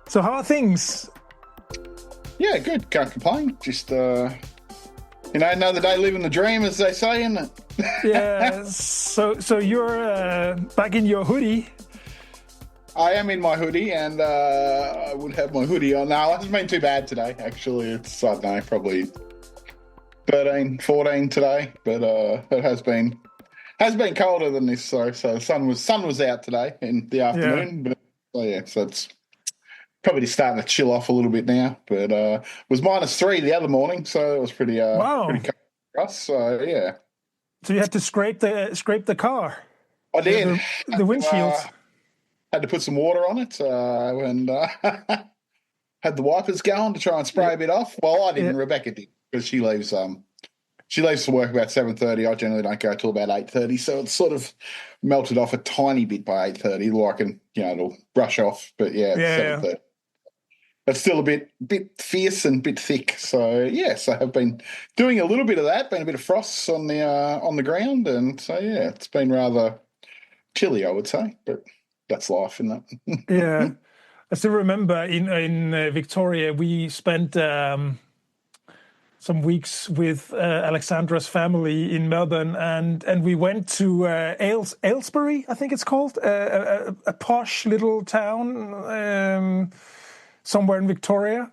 So how are things? Yeah, good. Can't complain. Just, another day living the dream, as they say, isn't it? Yeah. So you're back in your hoodie. I am in my hoodie, and I would have my hoodie on. No, it hasn't been too bad today, actually. It's, I don't know, probably 13, 14 today, but it has been colder than this. So the sun was out today in the afternoon, but so it's probably just starting to chill off a little bit now. But it was -3 the other morning, so it was pretty pretty cold for us. So yeah. So you had to scrape the car. I did. The windshields. Had to put some water on it and had the wipers going to try and spray a bit off. Well, I didn't. Yeah. Rebecca did, because she leaves for work about 7:30. I generally don't go till about 8:30, so it's sort of melted off a tiny bit by 8:30. Like, it'll brush off. But yeah, 7:30. It's still a bit fierce and a bit thick. So yes, I have been doing a little bit of that. Been a bit of frosts on the ground, and so yeah, it's been rather chilly, I would say, but that's life, isn't it? Yeah, I still remember in Victoria we spent some weeks with Alexandra's family in Melbourne, and we went to Aylesbury, I think it's called, a posh little town somewhere in Victoria.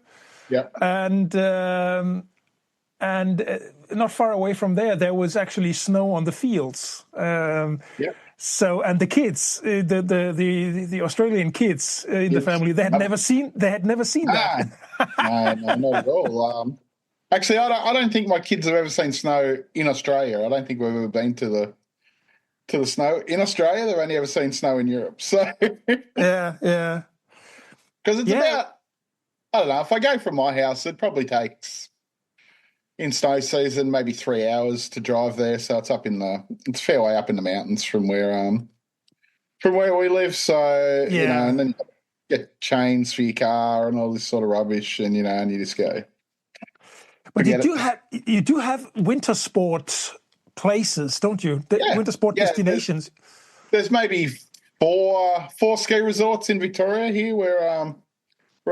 Yeah, and not far away from there was actually snow on the fields. Yeah. So, and the kids, the Australian kids in the family, they had never seen that. No, not at all. Actually, I don't think my kids have ever seen snow in Australia. I don't think we've ever been to the snow in Australia. They've only ever seen snow in Europe. So yeah, because it's about, I don't know, if I go from my house, it probably takes, in snow season, maybe 3 hours to drive there. So it's it's a fair way up in the mountains from where we live. So and then you get chains for your car and all this sort of rubbish, and and you just go. But you do have winter sport places, don't you? Winter sport destinations. There's maybe four ski resorts in Victoria here where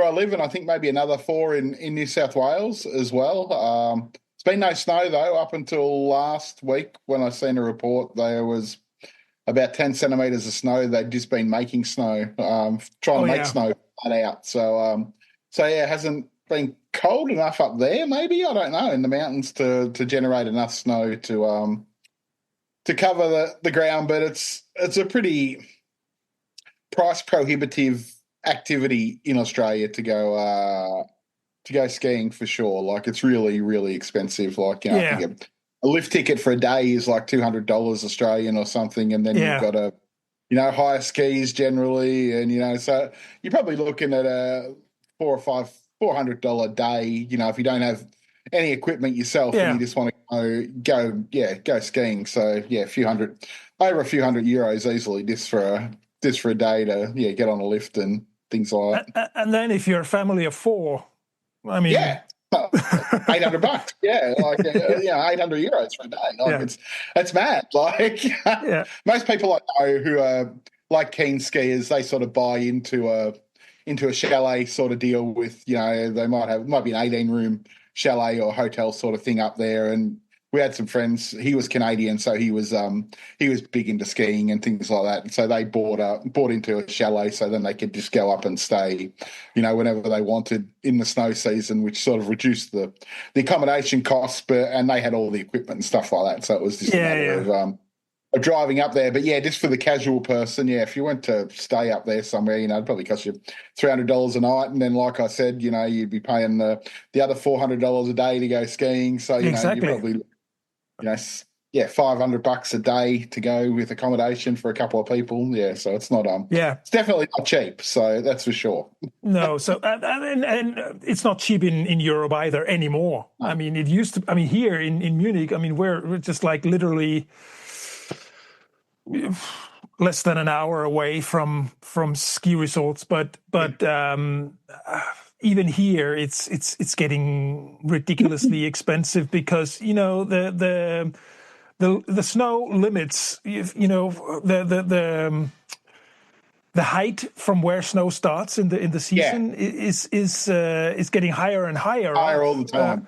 I live, and I think maybe another 4 in New South Wales as well. It's been no snow though up until last week when I seen a report. There was about 10 centimetres of snow. They'd just been making snow, trying to make snow flat out. So it hasn't been cold enough up there, maybe, I don't know, in the mountains to generate enough snow to cover the ground. But it's a pretty price prohibitive activity in Australia to go skiing, for sure. Like, it's really, really expensive. Like, I think a lift ticket for a day is like $200 Australian or something, and then you've got to hire skis generally, and so you're probably looking at a $400 day, if you don't have any equipment yourself and you just want to go skiing. So over a few hundred euros easily just for a day to get on a lift and things like that. And then if you're a family of 4, I mean, $800, like 800 euros for a day. Like it's mad. Like most people I know who are like keen skiers, they sort of buy into a chalet sort of deal with, they might be an 18-room chalet or hotel sort of thing up there. And we had some friends. He was Canadian, so he was big into skiing and things like that. And so they bought into a chalet, so then they could just go up and stay, whenever they wanted in the snow season, which sort of reduced the accommodation costs. And they had all the equipment and stuff like that. So it was just a matter of driving up there. But just for the casual person, if you went to stay up there somewhere, it'd probably cost you $300 a night. And then, like I said, you'd be paying the other $400 a day to go skiing. So, you probably, $500 a day to go with accommodation for a couple of people. Yeah. So it's not, it's definitely not cheap. So that's for sure. No. So, and it's not cheap in Europe either anymore. No. I mean, it used to, here in Munich, we're just like literally less than an hour away from ski resorts, but even here it's getting ridiculously expensive because the snow limits, the height from where snow starts in the season is getting higher and higher all the time.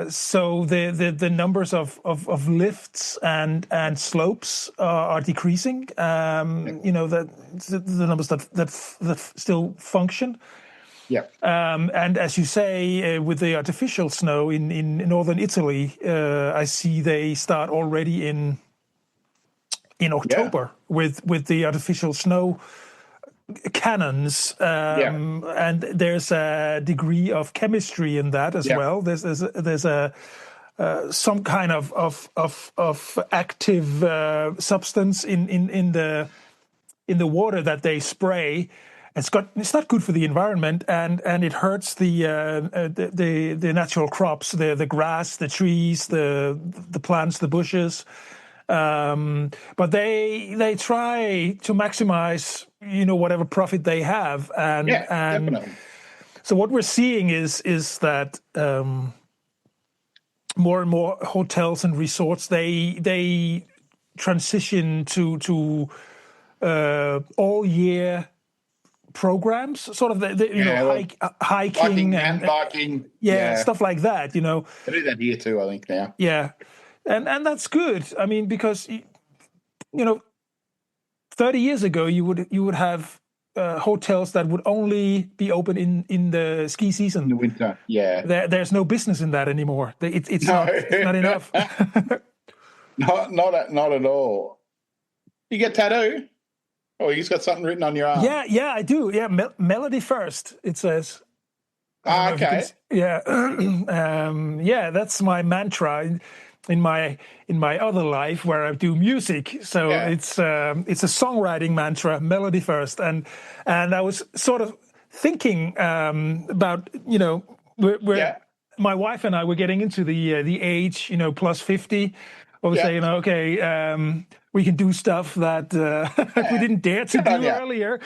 So the numbers of lifts and slopes are decreasing. The numbers that still function. Yeah. And as you say, with the artificial snow in northern Italy, I see they start already in October with the artificial snow cannons, and there's a degree of chemistry in that as well. There's a some kind of active substance in the water that they spray. It's not good for the environment, and it hurts the natural crops, the grass, the trees, the plants, the bushes. But they try to maximize whatever profit they have, and definitely. So what we're seeing is that more and more hotels and resorts they transition to all year programs, sort of hiking and biking, stuff like that. They do that here too, I think now. Yeah. And that's good. I mean, because 30 years ago you would have hotels that would only be open in the ski season. In the winter, There's no business in that anymore. It's not enough. not at all. You get tattoo? Oh, you just got something written on your arm. Yeah, I do. Yeah, melody first. It says. Okay. That's my mantra in my other life where I do music. So it's a songwriting mantra, melody first. And I was sort of thinking about my wife and I were getting into the age plus 50. I was saying we can do stuff that we didn't dare to do earlier.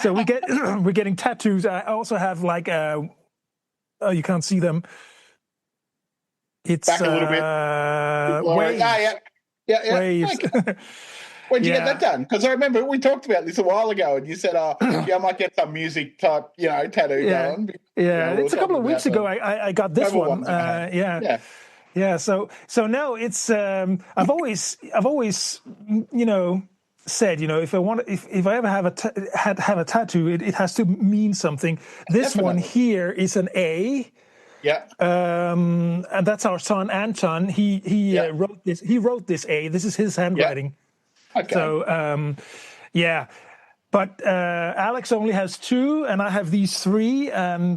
So we're getting tattoos. I also have like you can't see them. It's back a little bit. Waves. Waves. Okay. When'd you get that done? Because I remember we talked about this a while ago, and you said, "Oh, I might get some music type, tattoo going." It's a couple of weeks ago. I got this one. So no, it's I've always said if I ever have a tattoo, it has to mean something. This one here is an A. Yeah. And that's our son Anton. He wrote this. He wrote this A. This is his handwriting. Yeah. Okay. So but Alex only has 2, and I have these 3, and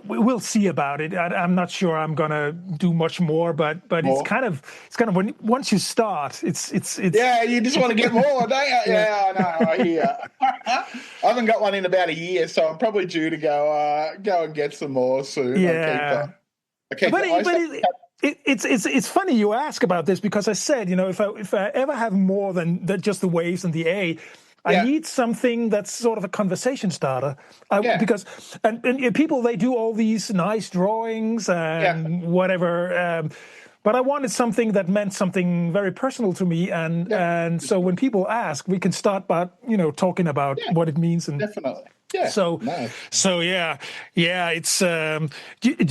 we'll see about it. I'm not sure I'm gonna do much more, but it's kind of once you start, it's you just want to get more, don't you? Yeah, I know. I hear. I haven't got one in about a year, so I'm probably due to go and get some more soon. Yeah. It's funny you ask about this, because I said if I ever have more than just the waves and the A, I need something that's sort of a conversation starter. Because and people, they do all these nice drawings and whatever, but I wanted something that meant something very personal to me, and so when people ask, we can start by talking about what it means. And definitely. Yeah. So it's do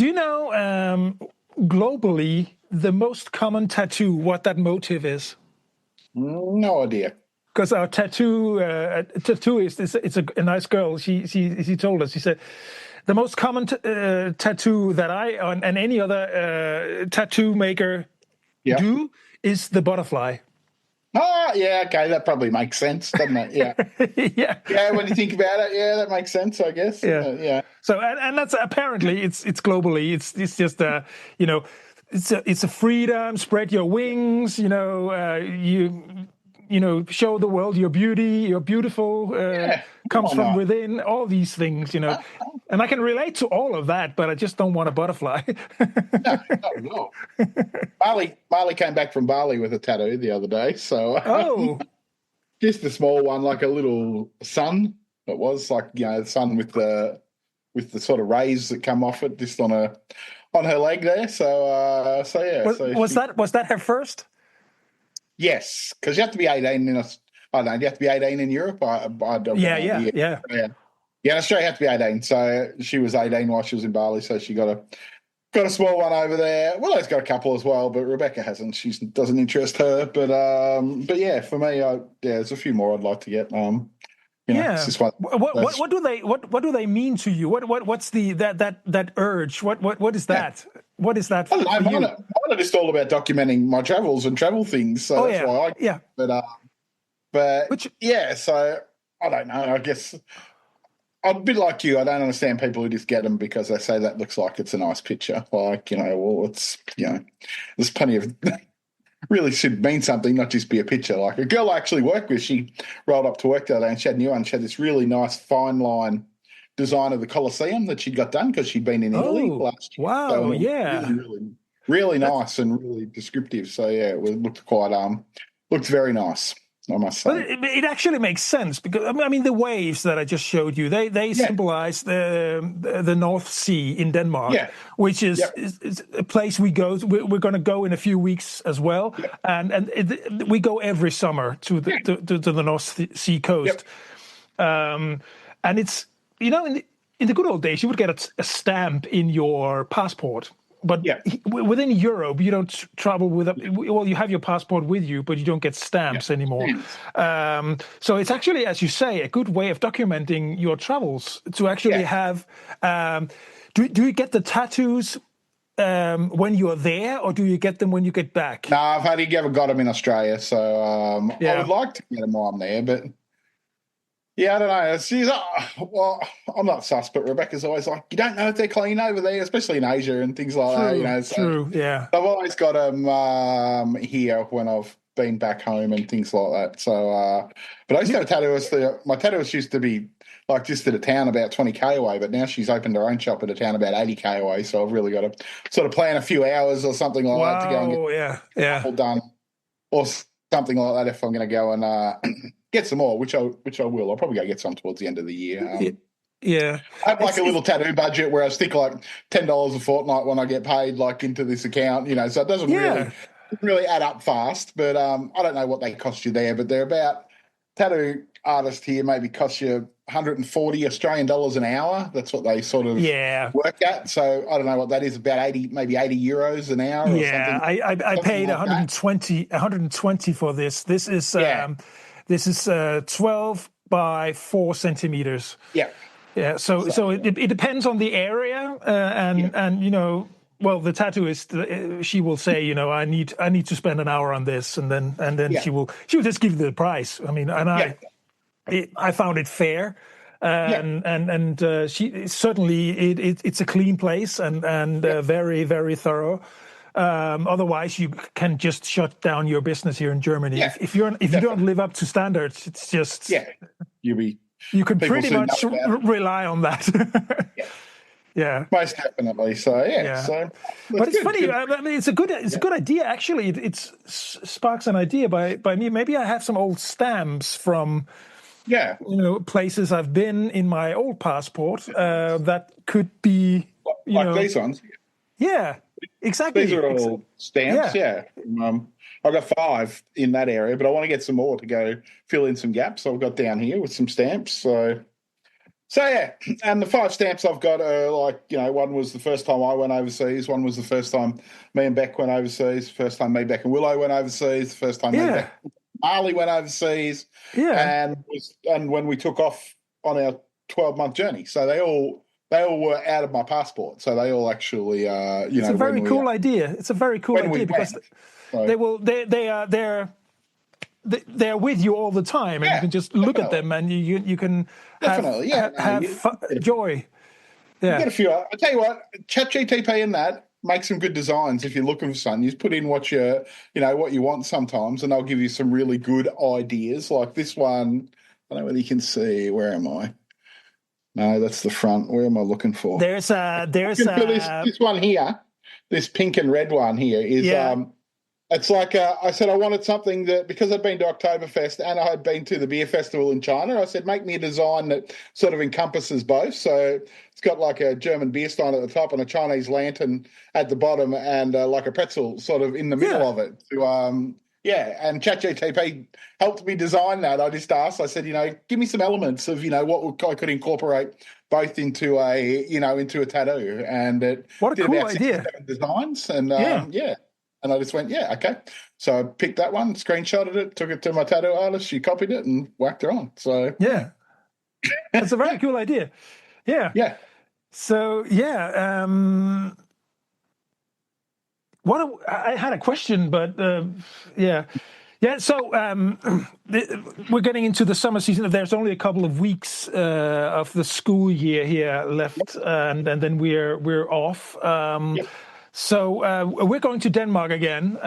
you know globally the most common tattoo, what that motive is? No idea. Because our tattooist, it's a nice girl. She told us. She said the most common tattoo that I and any other tattoo maker do is the butterfly. Oh, yeah, okay, that probably makes sense, doesn't it? Yeah. Yeah, when you think about it, that makes sense, I guess. Yeah. So, and that's apparently it's globally. It's just it's a freedom. Spread your wings. Show the world your beauty. You're beautiful. comes Why from not? within, all these things, and I can relate to all of that, but I just don't want a butterfly. No, not at all. Marley came back from Bali with a tattoo the other day, so Oh, just a small one, like a little sun. It was like the sun with the sort of rays that come off it, just on her leg there. So yeah, was, so was she that was that her first? yes, because you have to be 18 in us. I don't know. You have to be 18 in Europe. I don't Yeah, know. yeah, yeah. Yeah, in Australia you have to be 18. So she was 18 while she was in Bali, so she got a small one over there. Willow's got a couple as well, but Rebecca hasn't. She doesn't interest her. But yeah, for me, there's a few more I'd like to get. It's Yeah. just one. What do they mean to you? What's that urge? What is Yeah, that? What is that I don't know. for Mine you? are, mine are just all about documenting my travels and travel things. So Oh that's yeah, why I. yeah. But Which yeah, so I don't know. I guess I'm a bit like you. I don't understand people who just get them because they say that looks like it's a nice picture. Like well, it's there's plenty of really should mean something, not just be a picture. Like a girl I actually work with, she rolled up to work the other day and she had a new one. She had this really nice fine line design of the Colosseum that she'd got done because she'd been in Italy oh last year. So wow, and it was yeah. really, really, really That's nice and really descriptive. So yeah, looked quite looked very nice, I must But say. it actually makes sense because I mean the waves that I just showed you they Yeah, symbolize the North Sea in Denmark, yeah, which yep, is a place we go. We're going to go in a few weeks as well, yep, and we go every summer to yeah, to the North Sea yep, coast, and it's in the good old days you would get a stamp in your passport. But yeah, within Europe, you don't travel with yeah, well, you have your passport with you, but you don't get yeah. stamps anymore. Stamps. So it's actually, as you say, a good way of documenting your travels to actually Yeah. have. Do you get the tattoos when you're there, or do you get them when you get No, back? I've only ever got them in Australia, so I would Yeah, like to get them while I'm there, but yeah, I don't know. Well, I'm not sus, but Rebecca's always like, you don't know if they're clean over there, especially in Asia and things like that, true, So true. Yeah, I've always got them here when I've been back home and things like that. So, but I used to you, have a tattooist. My tattooist used to be like just at a town about 20k away, but now she's opened her own shop at a town about 80k away. So I've really got to sort of plan a few hours or something like that to go and get wow, yeah, yeah, all done or something like that if I'm going to go and get some more, which I will. I'll probably go get some towards the end of the year. yeah. I have like a It's little tattoo budget where I stick like $10 a fortnight when I get paid, like into this account, so it yeah. doesn't really add up fast. But I don't know what they cost you there, but they're about tattoo artist here maybe cost you 140 Australian dollars an hour. That's what they sort of Yeah, work at. So I don't know what that is, about 80, maybe 80 euros an hour or yeah. something, I something paid like that. 120 for this. Yeah, This is 12 by 4 centimeters. yeah. Yeah, so So it depends on the area, yeah, and well, the tattooist she will say, I need to spend an hour on this, and then yeah, she will just give you the price. I mean, and yeah, I found it fair, yeah, and she certainly it's a clean place and yeah, very very thorough. Otherwise, you can just shut down your business here in Germany yeah, if you don't definitely. live up to standards. It's just Yeah, you'll be you can people pretty soon know much about it. rely on that. Yeah, Yeah, most definitely. So yeah, yeah. so But that's it's good. It's funny. good. I mean, it's a Yeah, good idea. Actually, it sparks an idea by me. Maybe I have some old stamps from yeah. places I've been in my old passport that could be Like these ones. yeah, These exactly. are all stamps. Yeah, Yeah, I've got 5 in that area, but I want to get some more to go fill in some gaps. I've got down here with some stamps. So yeah, and the 5 stamps I've got are like, one was the first time I went overseas, one was the first time me and Beck went overseas, the first time me, Beck and Willow went overseas, the first time me, yeah, Beck, Marley went overseas, yeah. and when we took off on our 12-month journey. So they all were out of my passport. So they all actually, It's a very when we cool idea. It's a very cool when we idea because went. So they're with you all the time, and you yeah, can just look at definitely, them, and you can definitely, yeah. No, have joy. you get Yeah, a few. I tell you what, ChatGTP and that make some good designs if you're looking for something. You just put in what you want sometimes, and they'll give you some really good ideas. Like this one, I don't know whether you can see. Where am I? No, that's the front. Where am I looking for? There's Looking for this one here. This pink and red one here is yeah. It's like I said I wanted something that, because I'd been to Oktoberfest and I had been to the beer festival in China, I said make me a design that sort of encompasses both. So it's got like a German beer stein at the top and a Chinese lantern at the bottom and like a pretzel sort of in the middle Yeah. of it. And ChatGTP helped me design that. I just asked, I said, give me some elements of, what I could incorporate both into a tattoo. And it What a did cool about idea. 67 designs. And Yeah. and I just went, yeah, okay. So I picked that one, screenshotted it, took it to my tattoo artist. She copied it and whacked her on. So Yeah. That's a very cool idea. Yeah. yeah. So yeah, I had a question, but yeah. So we're getting into the summer season. There's only a couple of weeks of the school year here left, and then we're off. Yep. So we're going to Denmark again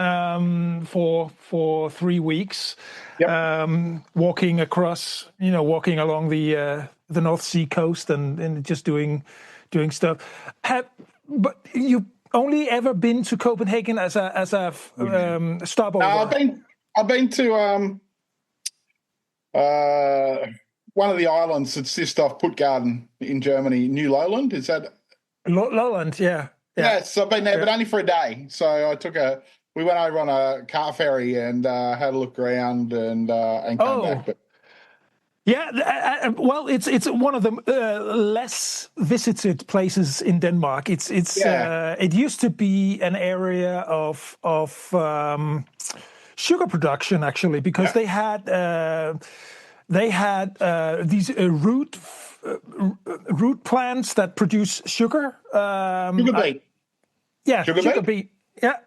for 3 weeks. Yep. Walking along the North Sea coast and just doing stuff. But you only ever been to Copenhagen as a stopover? I've been to one of the islands that's just off Puttgarden in Germany, New Lowland. Is that Lowland? Yeah. Yes, I've been there, but only for a day. So we went over on a car ferry and had a look around and came back. But yeah, well, it's one of the less visited places in Denmark. It used to be an area of sugar production, actually, because they had these root plants that produce sugar. sugar beet. Sugar beet. Yeah.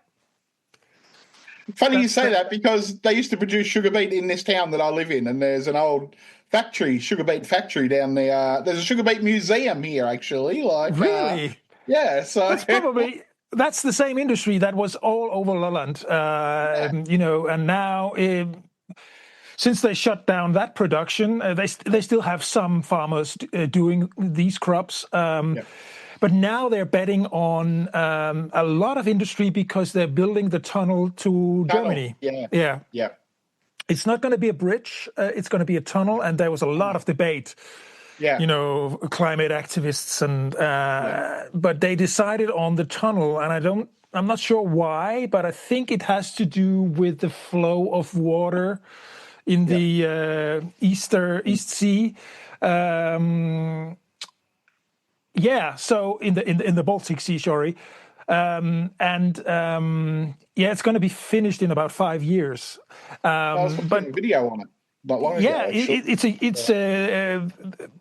Funny you say that, because they used to produce sugar beet in this town that I live in, and there's an old sugar beet factory down there. There's a sugar beet museum here, actually. Really? Yeah. So that's the same industry that was all over Lolland, and now. Since they shut down that production, they still have some farmers doing these crops. But now they're betting on a lot of industry because they're building the tunnel to Germany. Yeah. It's not going to be a bridge. It's going to be a tunnel. And there was a lot of debate, climate activists. But they decided on the tunnel. And I'm not sure why, but I think it has to do with the flow of water in the East Sea. So in the Baltic Sea, sorry. It's going to be finished in about 5 years. I was watching a video on it not long ago. It's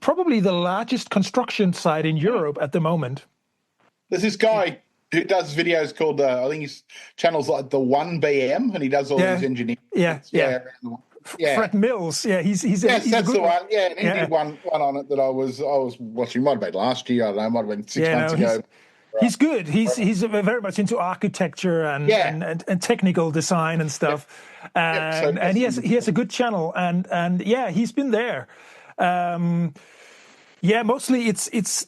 probably the largest construction site in Europe at the moment. There's this guy who does videos called, I think his channel's like the 1BM, and he does all these engineering. Fred Mills, he's that's a good the one. Yeah, and he did one on it that I was watching. Might have been last year. I don't know. Might have been 6 months ago. He's good. He's very much into architecture and technical design and stuff. And he has a good channel. And he's been there. Mostly it's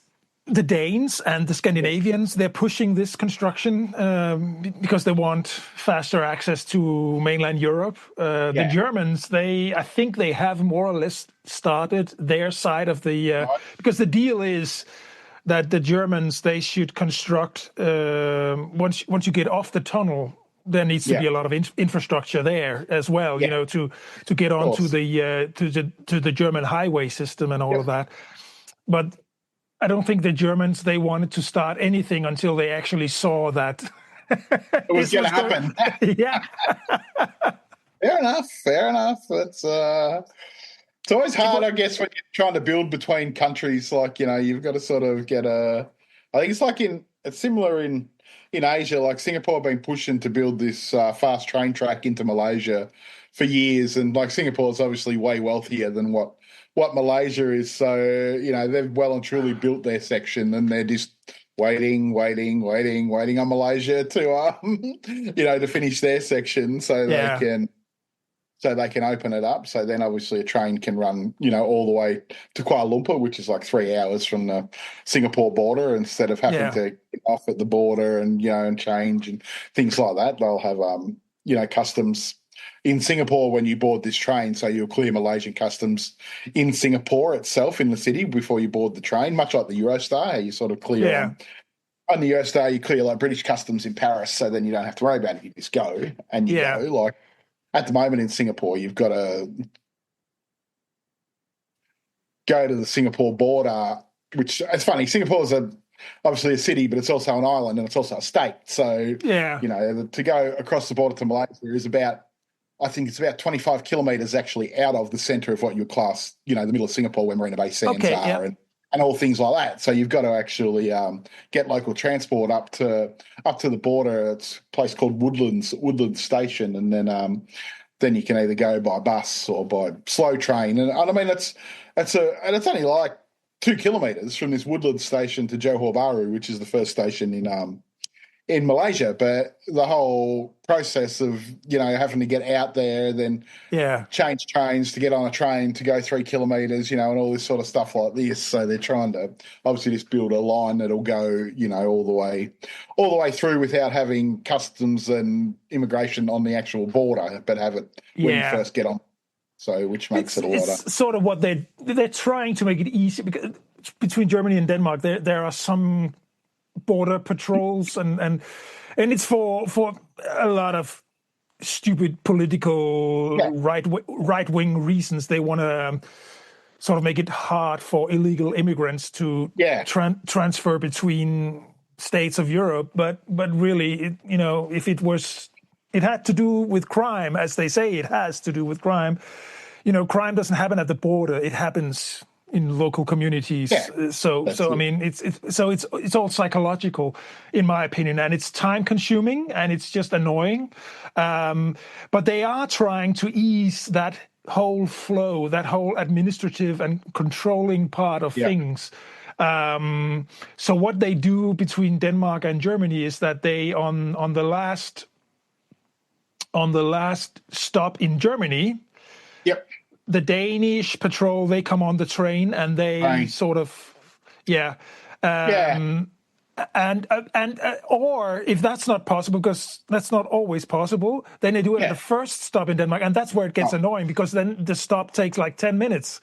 the Danes and the Scandinavians. They're pushing this construction because they want faster access to mainland Europe. The Germans, I think they have more or less started their side of the because the deal is that the Germans, they should construct once you get off the tunnel. There needs to be a lot of infrastructure there as well, to get onto the German highway system and all of that. But I don't think the Germans, they wanted to start anything until they actually saw that it was going to happen. Yeah. Fair enough. It's always hard, I guess, when you're trying to build between countries. Like, you've got to sort of get I think it's like it's similar in Asia. Like Singapore been pushing to build this fast train track into Malaysia for years, and like Singapore's obviously way wealthier than what Malaysia is. So, they've well and truly built their section, and they're just waiting on Malaysia to, to finish their section so they can so they can open it up. So then obviously a train can run, all the way to Kuala Lumpur, which is like 3 hours from the Singapore border, instead of having Yeah. to get off at the border and, and change and things like that. They'll have, customs in Singapore when you board this train. So you'll clear Malaysian customs in Singapore itself, in the city, before you board the train, much like the Eurostar, how you sort of clear on the Eurostar, you clear like British customs in Paris, so then you don't have to worry about it. You just go and you go. Like at the moment in Singapore, you've got to go to the Singapore border, which it's funny. Singapore's obviously a city, but it's also an island and it's also a state. So, to go across the border to Malaysia is about 25 kilometres actually out of the centre of what you class, the middle of Singapore where Marina Bay Sands are and all things like that. So you've got to actually get local transport up to the border. It's a place called Woodlands Station, and then you can either go by bus or by slow train. And I mean, it's only like 2 kilometres from this Woodlands Station to Johor Bahru, which is the first station in Malaysia. But the whole process of, having to get out there, then change trains to get on a train to go 3 kilometres, and all this sort of stuff like this. So they're trying to obviously just build a line that'll go, all the way through without having customs and immigration on the actual border, but have it when you first get on. So which makes it a lot of... It's sort of what they're trying to make it easy, because between Germany and Denmark, there are some border patrols and it's for a lot of stupid political right wing reasons. They want to sort of make it hard for illegal immigrants to transfer between states of Europe. But really, if it had to do with crime, as they say it has to do with crime. Crime doesn't happen at the border; it happens in local communities. So I mean, it's all psychological, in my opinion, and it's time consuming and it's just annoying. But they are trying to ease that whole flow, that whole administrative and controlling part of things. So what they do between Denmark and Germany is that they on the last stop in Germany. The Danish patrol, they come on the train and they sort of, and or if that's not possible, because that's not always possible, then they do it at the first stop in Denmark, and that's where it gets annoying, because then the stop takes like 10 minutes.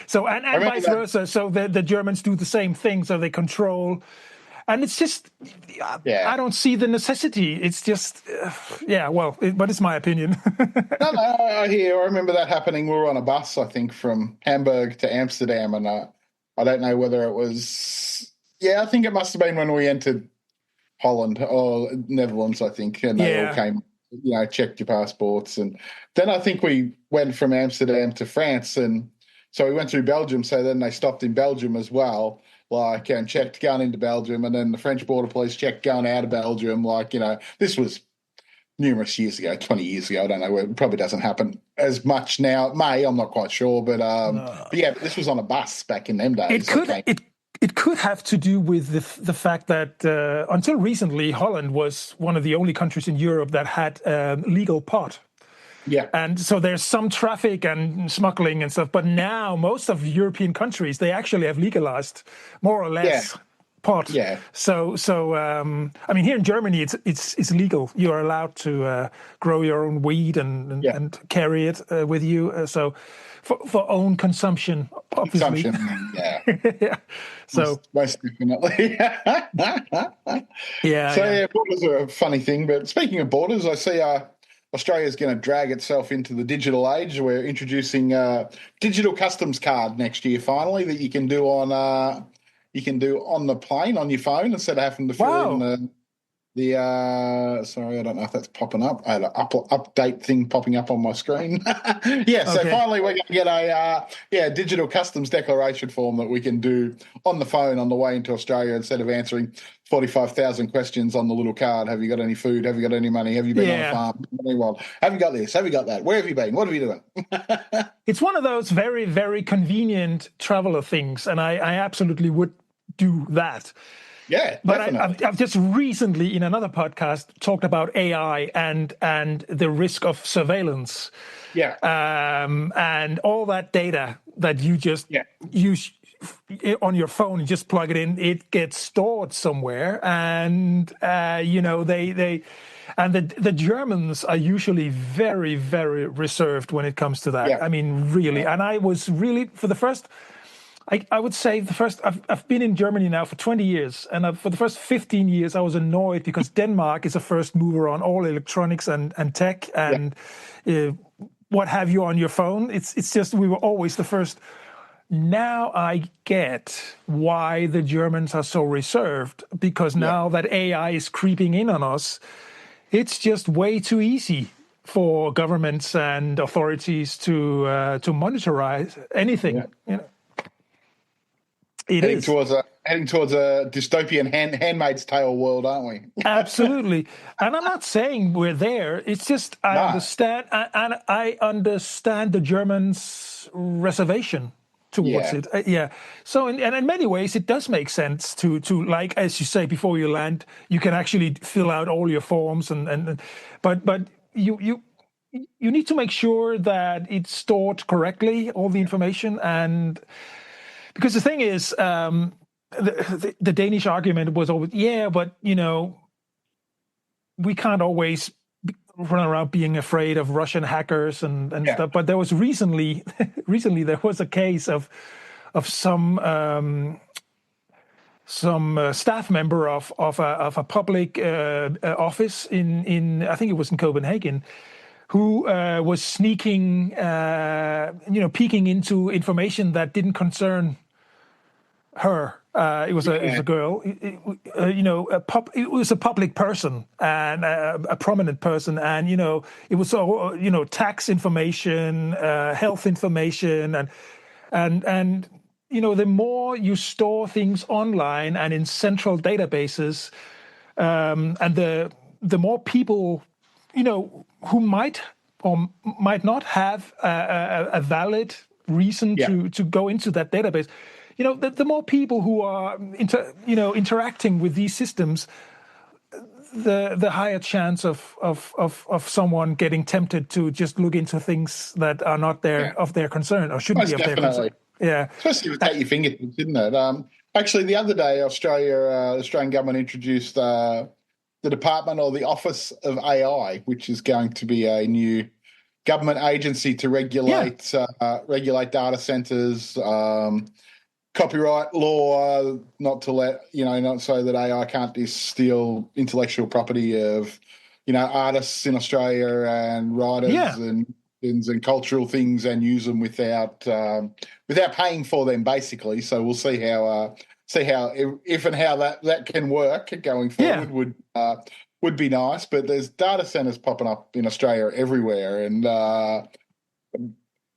So and vice versa. So the Germans do the same thing. So they control. And it's just, I don't see the necessity. It's just, but it's my opinion. No, I hear. I remember that happening. We were on a bus, I think, from Hamburg to Amsterdam, and I don't know whether it was, I think it must have been when we entered Holland or Netherlands, I think, and they all came, checked your passports. And then I think we went from Amsterdam to France, and so we went through Belgium, so then they stopped in Belgium as well. And checked going into Belgium, and then the French border police checked going out of Belgium. This was numerous years ago, 20 years ago. I don't know. It probably doesn't happen as much now. It may, I'm not quite sure. But this was on a bus back in them days. It could have to do with the fact that until recently, Holland was one of the only countries in Europe that had legal pot. Yeah. And so there's some traffic and smuggling and stuff, but now most of European countries, they actually have legalized more or less pot. Yeah. So I mean, here in Germany, it's legal. You are allowed to grow your own weed and carry it with you. So for own consumption, obviously. So most definitely. Borders are a funny thing. But speaking of borders, I see Australia's going to drag itself into the digital age. We're introducing a digital customs card next year, finally, that you can do on the plane on your phone instead of having to fill in sorry, I don't know if that's popping up. I had an update thing popping up on my screen. So finally we're going to get a digital customs declaration form that we can do on the phone on the way into Australia, instead of answering 45,000 questions on the little card. Have you got any food? Have you got any money? Have you been on a farm? Have you got this? Have you got that? Where have you been? What have you doing? It's one of those very, very convenient traveler things, and I absolutely would do that. Yeah, But definitely. I've just recently in another podcast talked about AI and the risk of surveillance, Yeah, and all that data that you just yeah, use on your phone. You just plug it in, it gets stored somewhere, and they and the Germans are usually very, very reserved when it comes to that. yeah, I mean, really. yeah, And I was really for the first. I would say the first. I've been in Germany now for 20 years, and for the first 15 years, I was annoyed because Denmark is a first mover on all electronics and tech yeah, and uh, what have you on your phone. It's just we were always the first. Now I get why the Germans are so reserved, because yeah, now that AI is creeping in on us, it's just way too easy for governments and authorities to monitorize anything. yeah. It is. Heading towards a dystopian Handmaid's Tale world, aren't we? Absolutely. And I'm not saying we're there. It's just I No. understand, and I understand the Germans' reservation towards Yeah. it. Yeah. So and in many ways, it does make sense to like, as you say, before you land, you can actually fill out all your forms but you need to make sure that it's stored correctly, all the information. And because the thing is, the Danish argument was always, yeah, but we can't always run around being afraid of Russian hackers and Yeah. stuff. But there was recently there was a case of some staff member of a public office in I think it was in Copenhagen, who was sneaking, peeking into information that didn't concern her. It was a Yeah. girl. It was a public person and a prominent person, and it was all tax information, health information, and the more you store things online and in central databases, and the more people who might or might not have a valid reason Yeah. to go into that database. The more people who are interacting with these systems, the higher chance of someone getting tempted to just look into things that are not Yeah. of their concern or shouldn't be Most of their concern. definitely. Yeah. Especially with at your fingertips, isn't it? Actually, the other day, Australian government introduced the Department or the Office of AI, which is going to be a new government agency to Yeah. regulate data centers, copyright law, not so that AI can't just steal intellectual property of, artists in Australia and writers Yeah. and cultural things and use them without paying for them, basically. So we'll see how if and how that can work going Yeah. forward would be nice. But there's data centers popping up in Australia everywhere, and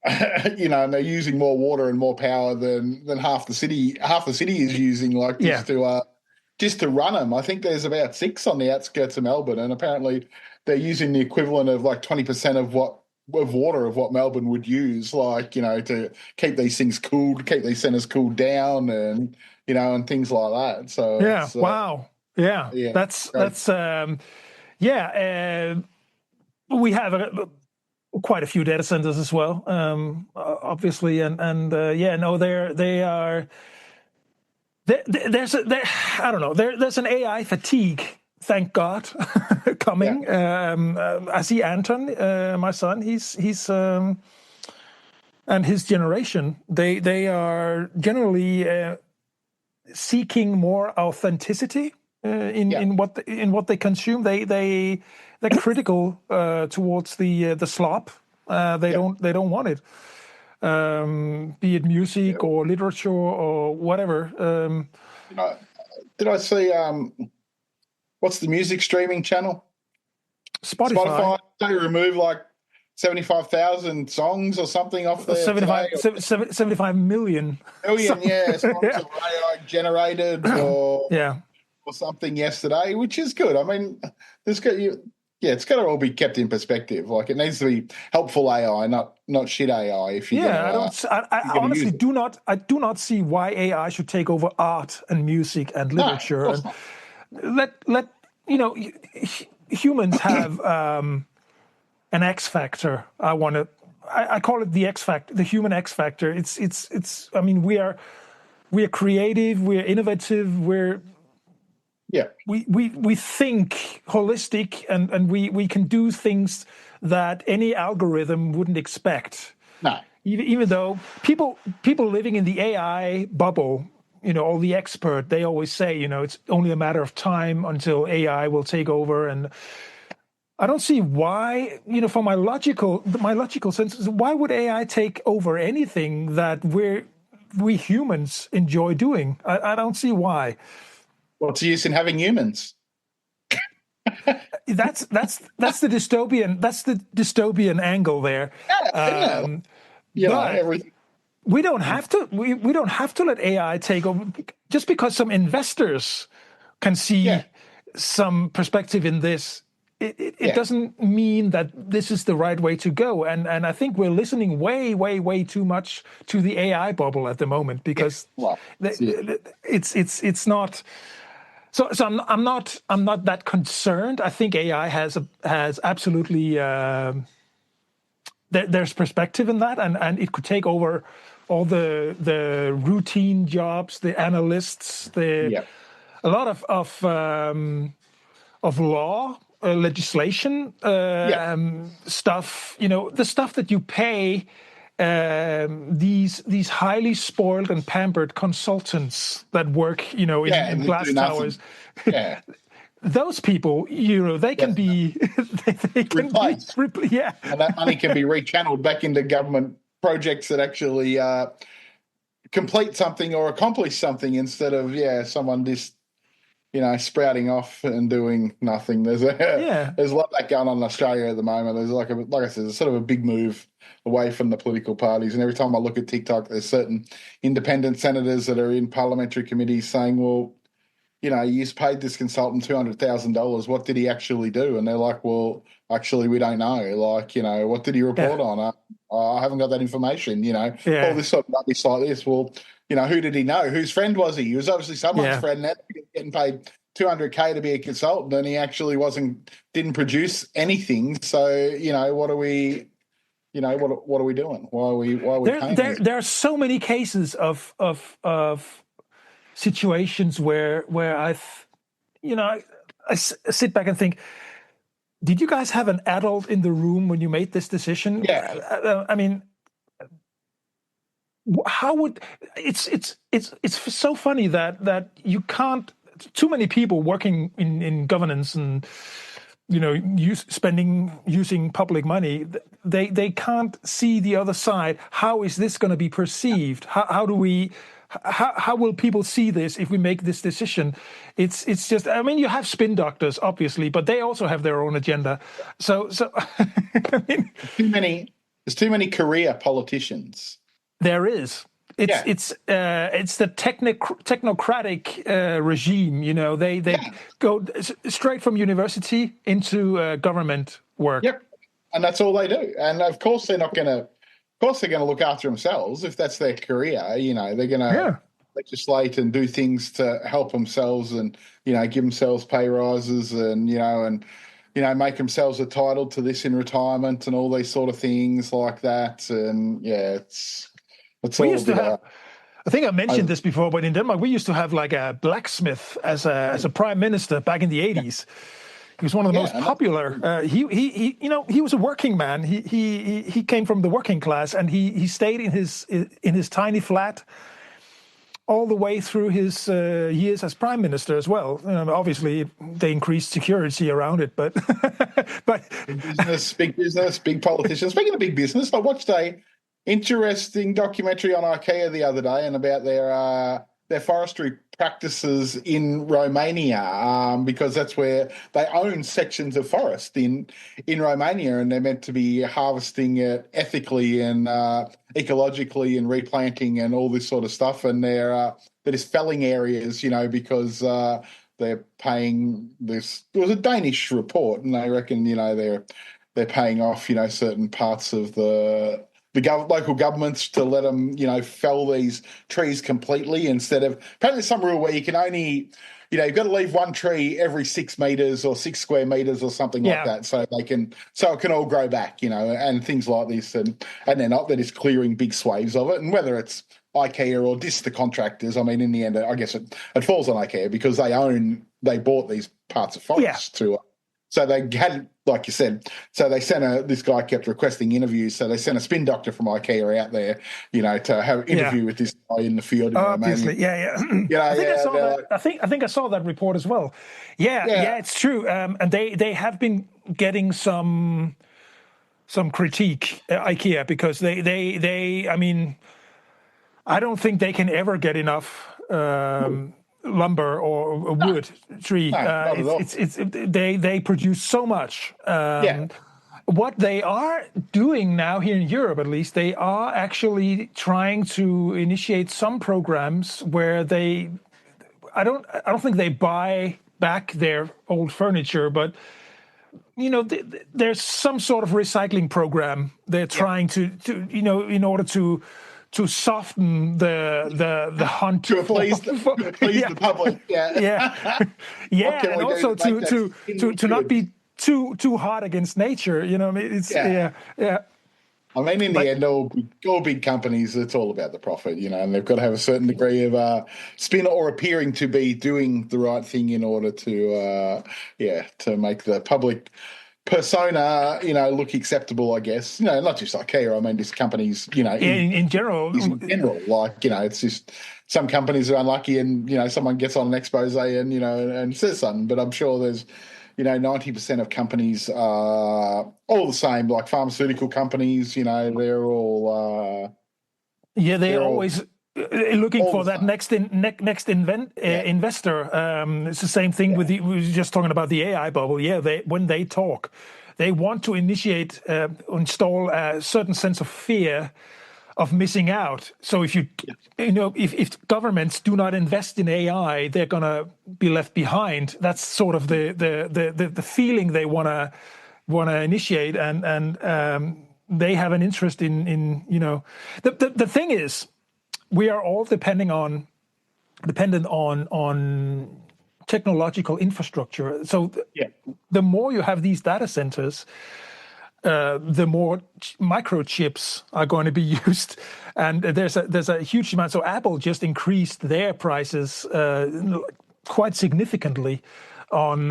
and they're using more water and more power than half the city is using, like Yeah. just to run them. I think there's about 6 on the outskirts of Melbourne, and apparently they're using the equivalent of like 20% of water of what Melbourne would use, to keep these things cooled, keep these centres cooled down, and things like that. So Yeah. it's Wow. Yeah. yeah, That's great. yeah. We have quite a few data centers as well, obviously, and yeah, no, they are. I don't know. There's an AI fatigue. Thank God, Yeah, coming. I see Anton, my son. He's and his generation. They are generally seeking more authenticity yeah, in what they consume. They're critical towards the slop. They yeah. don't want it. Be it Yeah. music or literature or whatever. Did I, did I see what's the music streaming channel? Spotify, Spotify. They remove like 75,000 songs or something off there today. 75 million. Million, yeah, songs Yeah, of AI generated or yeah, something yesterday, which is good. I mean, there's got it's got to all be kept in perspective. Like it needs to be helpful AI, not shit AI. If you're Yeah, gonna I honestly use it. do not see why AI should take over art and music and No, of literature. course And not. let humans have an X factor. I call it the X factor, the human X factor. It's. I mean, we are creative, we're innovative, Yeah, we think holistic, and we can do things that any algorithm wouldn't expect. no, Even though people living in the AI bubble, all the expert, they always say, it's only a matter of time until AI will take over. And I don't see why, for my logical sense, why would AI take over anything that we humans enjoy doing? I don't see why. what's the use in having humans? That's the dystopian angle there. Yeah, isn't it? But Everything. we don't have to let AI take over just because some investors can Yeah, see some perspective in this. It yeah, doesn't mean that this is the right way to go. And I think we're listening way too much to the AI bubble at the moment, yeah. because Well, that's it. it's not. So I'm not that concerned. I think AI has absolutely there's perspective in that, and it could take over all the routine jobs, the analysts, Yeah, a lot of law, legislation, yeah, stuff. The stuff that you pay these highly spoiled and pampered consultants that work, yeah, in and just do glass towers. nothing. Yeah, Those people, they can definitely be, they can be, replaced, yeah, and that money can be rechanneled back into government projects that actually complete something or accomplish something instead of someone just sprouting off and doing nothing. There's yeah, there's a lot of that going on in Australia at the moment. There's like I said, there's sort of a big move away from the political parties. And every time I look at TikTok, there's certain independent senators that are in parliamentary committees saying, well, you paid this consultant $200,000. What did he actually do? And they're like, well, actually, we don't know. Like, what did he yeah, report on? I haven't got that information. All yeah, this sort of rubbish like this. Well, who did he know? Whose friend was he? He was obviously someone's yeah. friend. Now he's getting paid $200K to be a consultant, and he actually didn't produce anything. So, what are we? What are we doing? Why are we There, paying there, these? there are so many cases of situations where I sit back and think, did you guys have an adult in the room when you made this decision? Yeah, I mean, how would it's so funny that you can't, too many people working in governance and using public money, they can't see the other side. How is this going to be perceived? How do we, how will people see this if we make this decision? It's just, I mean, you have spin doctors obviously, but they also have their own agenda. So I mean, too many. There's too many career politicians. there is. It's Yeah, it's it's the technocratic regime. They yeah. go straight from university into government work. Yep. And that's all they do. And of course they're not gonna of course they're gonna look after themselves if that's their career. They're gonna Yeah, legislate and do things to help themselves and, give themselves pay rises and make themselves entitled to this in retirement and all these sort of things like that. And it's we all a used to bit have. I think I mentioned over. this before, but in Denmark we used to have like a blacksmith as a prime minister back in the Yeah, '80s. He was one of the yeah, most and that's popular. He was a working man. He came from the working class, and he stayed in his tiny flat all the way through his years as prime minister as well. Obviously, they increased security around it, but but big business, big politicians. Speaking of big business, I watched a interesting documentary on IKEA the other day and about their forestry practices in Romania, because that's where they own sections of forest in Romania, and they're meant to be harvesting it ethically and ecologically and replanting and all this sort of stuff. And they're just felling areas, because they're paying this. It was a Danish report, and they reckon they're paying off certain parts of the local governments to let them fell these trees completely instead of apparently some rule where you can only you've got to leave one tree every 6 meters or 6 square meters or something like that, so it can all grow back, and things like this, and they're just clearing big swathes of it, and whether it's IKEA or just the contractors, I mean, in the end, I guess it falls on IKEA because they bought these parts of forest to. So they had, like you said, so they sent this guy kept requesting interviews, so they sent a spin doctor from IKEA out there, to have an interview with this guy in the field. Obviously, I think I saw that report as well. Yeah, it's true. And they have been getting some critique, IKEA, because they I mean, I don't think they can ever get enough lumber or wood tree. They produce so much. What they are doing now here in Europe, at least, they are actually trying to initiate some programs where I don't think they buy back their old furniture, but there's some sort of recycling program they're trying to in order to soften the hunt to please the public, and also to not be too hard against nature. I mean, in the end, all big companies, it's all about the profit, and they've got to have a certain degree of spin or appearing to be doing the right thing in order to make the public persona, look acceptable, I guess. Not just IKEA, I mean, just companies, in general. In general, it's just some companies are unlucky and, someone gets on an expose and says something, but I'm sure there's, 90% of companies are all the same, like pharmaceutical companies, they're all... they're always... looking for that next investor. It's the same thing we were just talking about the AI bubble. When they talk, they want to install a certain sense of fear of missing out. So if if governments do not invest in AI, they're gonna be left behind. That's sort of the feeling they wanna initiate, and they have an interest in the thing is, we are all dependent on technological infrastructure. So the more you have these data centers, the more microchips are going to be used, and there's a huge amount. So Apple just increased their prices quite significantly on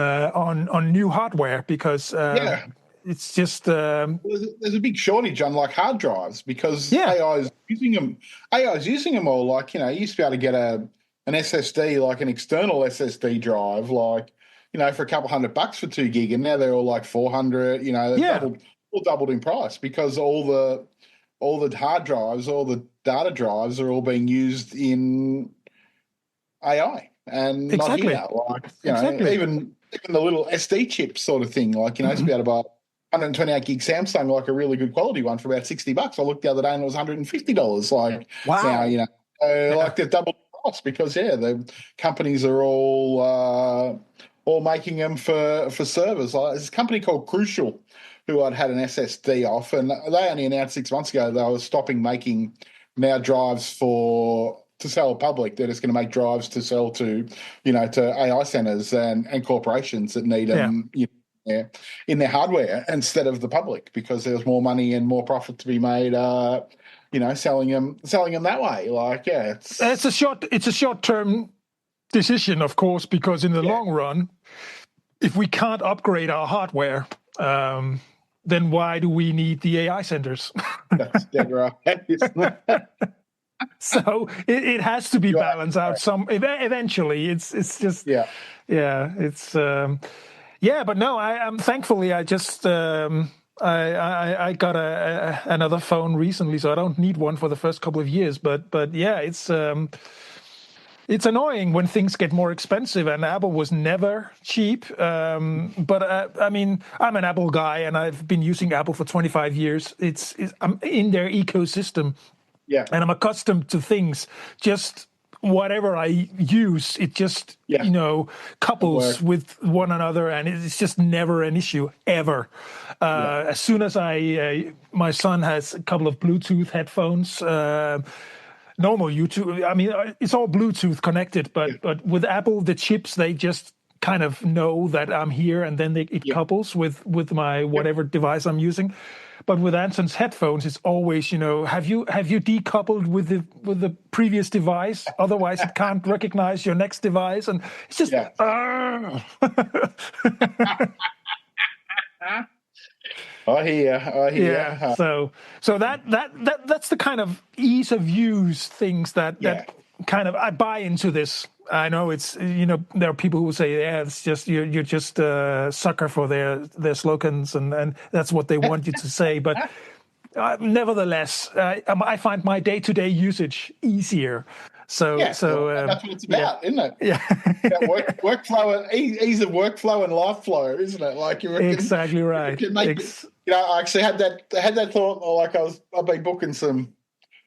new hardware because. It's just there's a big shortage on like hard drives because AI is using them. AI is using them all. Like you used to be able to get an SSD, like an external SSD drive, like for a couple $100 for 2 gig, and now they're all like 400. Doubled in price because all the hard drives, all the data drives are all being used in AI and not here. Like even the little SD chip sort of thing. Like used to be able to buy 128 gig Samsung, like a really good quality one, for about $60. I looked the other day and it was $150. Like wow, now like they've doubled the price because the companies are all making them for servers. Like there's a company called Crucial who I'd had an SSD off, and they only announced 6 months ago they were stopping making now drives to sell public. They're just going to make drives to sell to to AI centers and corporations that need them. In their hardware instead of the public because there's more money and more profit to be made selling them that way. Like it's a short-term decision, of course, because in the long run, if we can't upgrade our hardware, then why do we need the AI centers? That's dead right. So it has to be balanced out eventually. It's just it's but no, I'm thankfully I just I got another phone recently, so I don't need one for the first couple of years. But it's annoying when things get more expensive, and Apple was never cheap. But I mean, I'm an Apple guy, and I've been using Apple for 25 years. I'm in their ecosystem, and I'm accustomed to things just whatever I use, it just, Yeah. couples Work. with one another, and it's just never an issue ever. Yeah. As soon as my son has a couple of Bluetooth headphones, normal YouTube. I mean, it's all Bluetooth connected, Yeah. but with Apple, the chips, they just kind of know that I'm here, and then it Yeah. couples with my Yep. whatever device I'm using. But with Anton's headphones, it's always, have you decoupled with the previous device? Otherwise, it can't recognize your next device, and it's just. Yeah. I hear. I Yeah, hear. so that's the kind of ease of use things Yeah. that kind of I buy into this. I know it's there are people who say, yeah, it's just you're just a sucker for their slogans, and that's what they want you to say. But nevertheless, I find my day-to-day usage easier. So Yeah. Well, so that's what it's yeah, about, isn't it? yeah. That workflow and ease of workflow and life flow, isn't it? Like Exactly you right. can make it. I actually had that thought. Like I've been booking some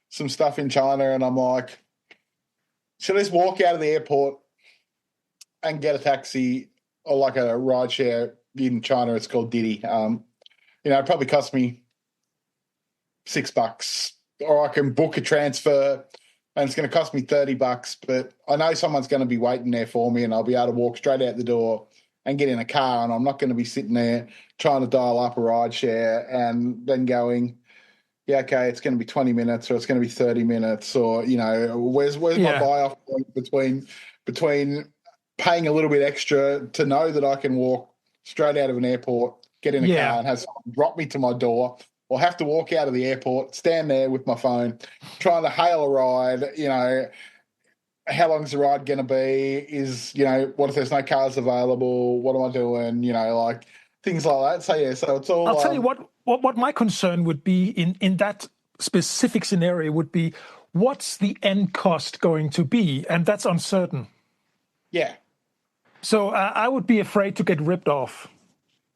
stuff in China, and I'm like, should I just walk out of the airport and get a taxi or like a ride share in China? It's called Didi. It probably cost me $6, or I can book a transfer and it's going to cost me $30, but I know someone's going to be waiting there for me, and I'll be able to walk straight out the door and get in a car, and I'm not going to be sitting there trying to dial up a ride share and then going, yeah, okay, it's going to be 20 minutes or it's going to be 30 minutes, or where's my Yeah, buy off point between paying a little bit extra to know that I can walk straight out of an airport, get in a car, yeah. and have someone drop me to my door, or have to walk out of the airport, stand there with my phone, trying to hail a ride. How long's the ride going to be? What if there's no cars available? What am I doing? Like things like that. So yeah, so it's all. I'll tell you what my concern would be in that specific scenario would be, what's the end cost going to be, and that's uncertain. Yeah. So I would be afraid to get ripped off.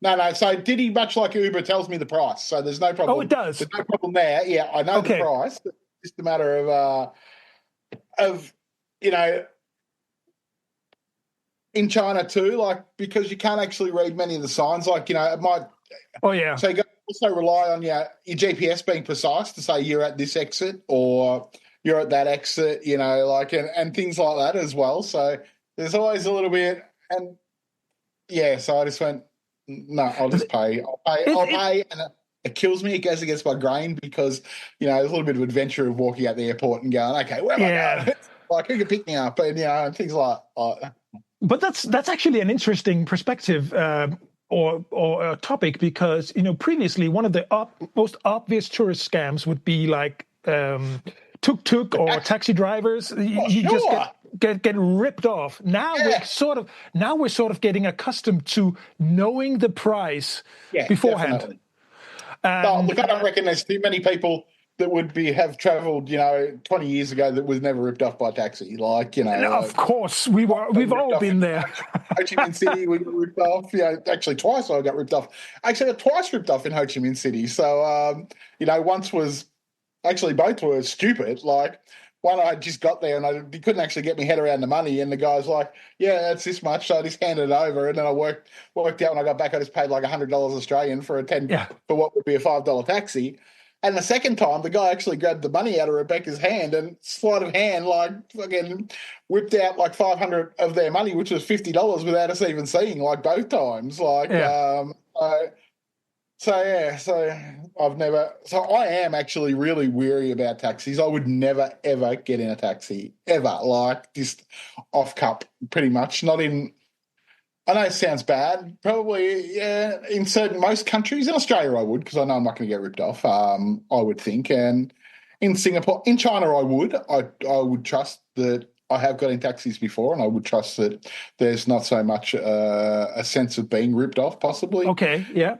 No. So Diddy, much like Uber, tells me the price. So there's no problem. Oh, it does. There's no problem there. Yeah, I know the Okay. price. It's just a matter of in China too, like, because you can't actually read many of the signs. Like, it might. Oh yeah. So you got to also rely on your GPS being precise to say you're at this exit or you're at that exit. And things like that as well. So there's always a little bit, and yeah. So I just went, no, I'll just pay. I'll pay, and it kills me. It goes against my grain because there's a little bit of adventure of walking out the airport and going, okay, where am I going? Like, who can pick me up? And things like. But that's actually an interesting perspective or a topic, because previously one of the most obvious tourist scams would be like tuk-tuk or taxi drivers. You sure. just get ripped off. Now we're sort of getting accustomed to knowing the price beforehand. Definitely. Look, I don't reckon there's too many people that would have travelled, 20 years ago that was never ripped off by a taxi. Of course, we've all been there. Ho Chi Minh City, we got ripped off. Actually, twice I got ripped off. Actually, I got twice ripped off in Ho Chi Minh City. So, once was actually both were stupid. Like, one I just got there and he couldn't actually get my head around the money, and the guy's like, "Yeah, that's this much." So I just handed it over, and then I worked out when I got back. I just paid like $100 Australian for for what would be a $5 taxi. And the second time, the guy actually grabbed the money out of Rebecca's hand and sleight of hand, like, fucking whipped out like 500 of their money, which was $50 without us even seeing, like, both times. Like, so I am actually really weary about taxis. I would never, ever get in a taxi, ever, like, just off cup, pretty much. Not in, I know it sounds bad. Probably, yeah, in most countries. In Australia, I would, because I know I'm not going to get ripped off, I would think. And in Singapore, in China, I would. I would trust that I have got in taxis before, and I would trust that there's not so much a sense of being ripped off, possibly. Okay, yeah.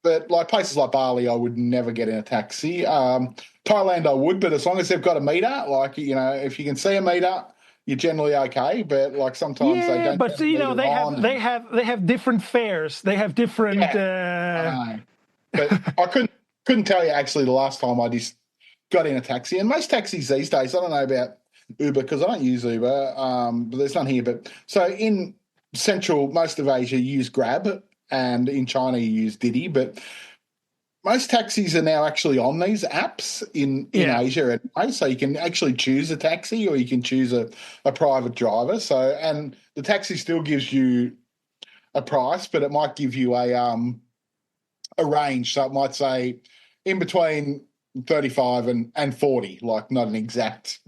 But like places like Bali, I would never get in a taxi. Thailand, I would, but as long as they've got a meter, like, if you can see a meter, you're generally okay, but like sometimes they don't. But they have different fares. They have different. I know. But I couldn't tell you actually the last time I just got in a taxi. And most taxis these days, I don't know about Uber because I don't use Uber, but there's none here. But so in central, most of Asia, you use Grab, and in China, you use Didi. But most taxis are now actually on these apps in Yeah. Asia anyway, so you can actually choose a taxi or you can choose a private driver. So, and the taxi still gives you a price, but it might give you a range. So it might say in between 35 and 40, like not an exact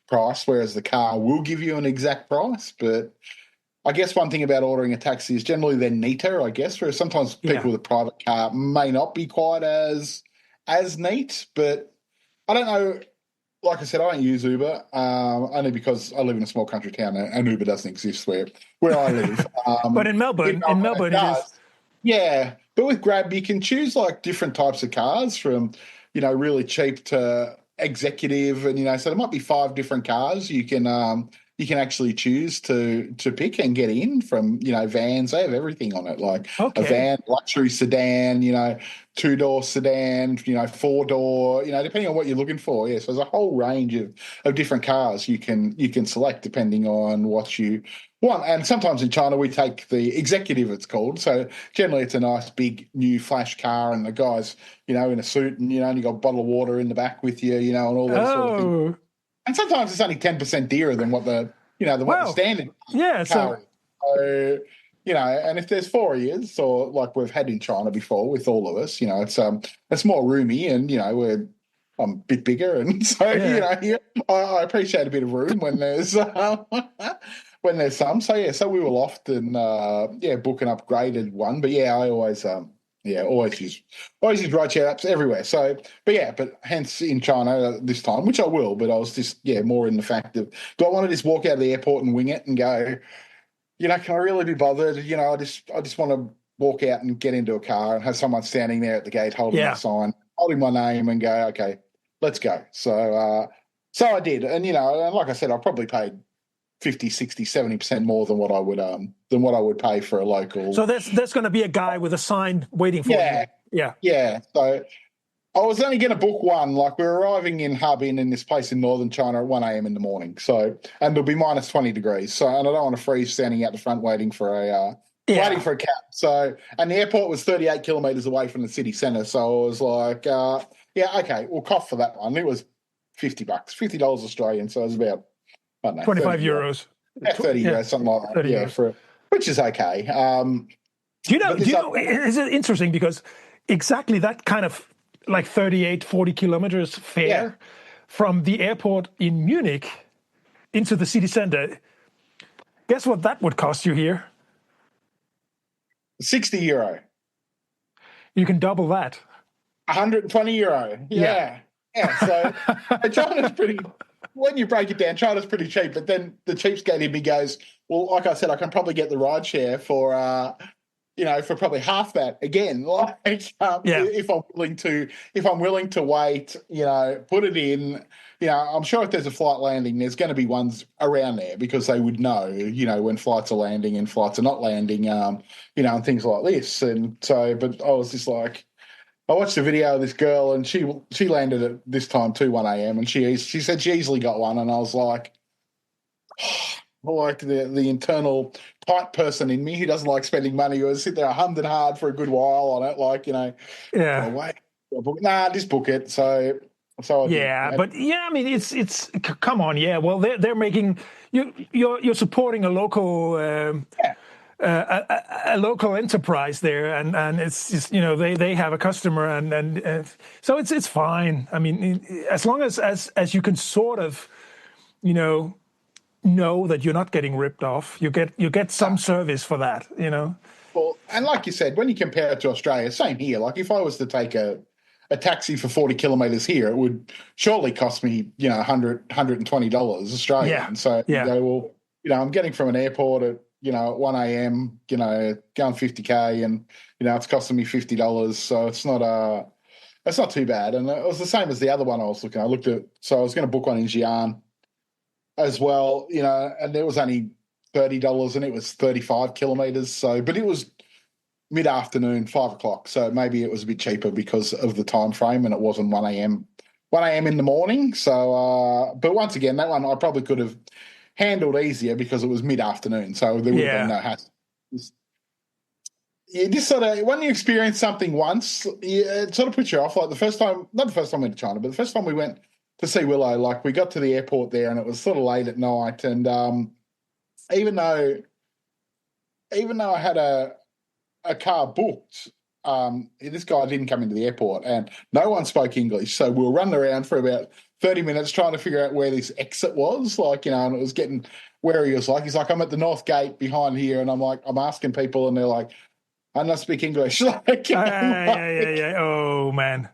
price, whereas the car will give you an exact price. But I guess one thing about ordering a taxi is generally they're neater, I guess, whereas sometimes Yeah. people with a private car may not be quite as neat. But I don't know. Like I said, I don't use Uber only because I live in a small country town and Uber doesn't exist where I live. But in In Melbourne, it Melbourne, it is. does. Yeah, but with Grab, you can choose like different types of cars from, really cheap to executive, and so there might be 5 different cars you can actually choose to pick and get in from, vans. They have everything on it, like a Okay. van, luxury sedan, 2-door sedan, 4-door, depending on what you're looking for. Yeah, so there's a whole range of different cars you can select depending on what you want. And sometimes in China we take the executive, it's called. So generally it's a nice big new flash car, and the guy's in a suit, and and you got a bottle of water in the back with you, and all those sort of things. Oh, And sometimes it's only 10% dearer than what the well, standard yeah. So car is. So, and if there's 4 years, or like we've had in China before with all of us, it's more roomy, and I'm a bit bigger, and so yeah. yeah, I appreciate a bit of room when there's when there's some. So yeah, so we will often book an upgraded one. But yeah, I always always use rideshare apps everywhere. So, but hence in China this time, which I will, but I was just more in the fact of, do I want to just walk out of the airport and wing it and go, can I really be bothered? I just want to walk out and get into a car and have someone standing there at the gate holding my Yeah. sign, holding my name, and go, okay, let's go. So I did, and and like I said, I probably paid 50, 60, 70% more than what I would pay for a local. So there's going to be a guy with a sign waiting for you. Yeah, Yeah. yeah. So I was only going to book one. Like, we're arriving in Harbin, in this place in northern China, at 1 a.m. in the morning. So, and it'll be minus 20 degrees. So, and I don't want to freeze standing out the front waiting for Yeah. a cab. So, and the airport was 38 kilometres away from the city centre. So I was like, yeah, okay, we'll cough for that one. It was $50, $50 Australian. So it was about, I don't know, 25 30 euros. euros. Yeah, 30 Yeah. euros, something like that. 30 Yeah, euros. which is okay. Do you know, But this other, is it interesting because exactly that kind of like 38, 40 kilometers fare from the airport in Munich into the city center, guess what that would cost you here? 60 euro. You can double that. 120 euro. Yeah. Yeah. So China's pretty, when you break it down, China's pretty cheap. But then the cheapskate in me goes, well, like I said, I can probably get the ride share for, for probably half that again. Like, if I'm willing to wait, put it in, I'm sure if there's a flight landing, there's going to be ones around there because they would know, when flights are landing and flights are not landing, and things like this. And so, but I was just like, I watched a video of this girl, and she landed at this time too, 1 a.m. and she said she easily got one, and I was like, like the internal tight person in me who doesn't like spending money, who was sit there hummed and hard for a good while on it, like, Yeah. wait, nah, just book it. So I did. Yeah, but I mean, it's come on, yeah. Well, they're making you're supporting a local a local enterprise there, and it's just they have a customer, and so it's fine. I mean, as long as you can sort of know that you're not getting ripped off, you get some service for that. Well, and like you said, when you compare it to Australia, same here. Like, if I was to take a taxi for 40 kilometres here, it would surely cost me, $100, $120 Australian. Yeah. So Yeah. you go, well, I'm getting from an airport at, at 1 a.m., going 50K, and, it's costing me $50. So it's not too bad. And it was the same as the other one I was looking. I looked at, so I was going to book one in Xi'an as well, and there was only $30 and it was 35 kilometres. So, but it was mid-afternoon, 5 o'clock. So maybe it was a bit cheaper because of the time frame, and it wasn't 1 a.m. 1 a.m. in the morning. So, but once again, that one I probably could have handled easier because it was mid-afternoon, so there would have been Yeah. no hassle. You just sort of, when you experience something once, it sort of puts you off. Like the first time, not the first time we went to China, but the first time we went to see Willow, like we got to the airport there and it was sort of late at night. And even though I had a car booked, this guy didn't come into the airport and no one spoke English. So we were running around for about 30 minutes trying to figure out where this exit was. Like, and it was getting where he was like, he's like, I'm at the north gate behind here. And I'm like, I'm asking people and they're like, I don't speak English. Like, Yeah. Oh man.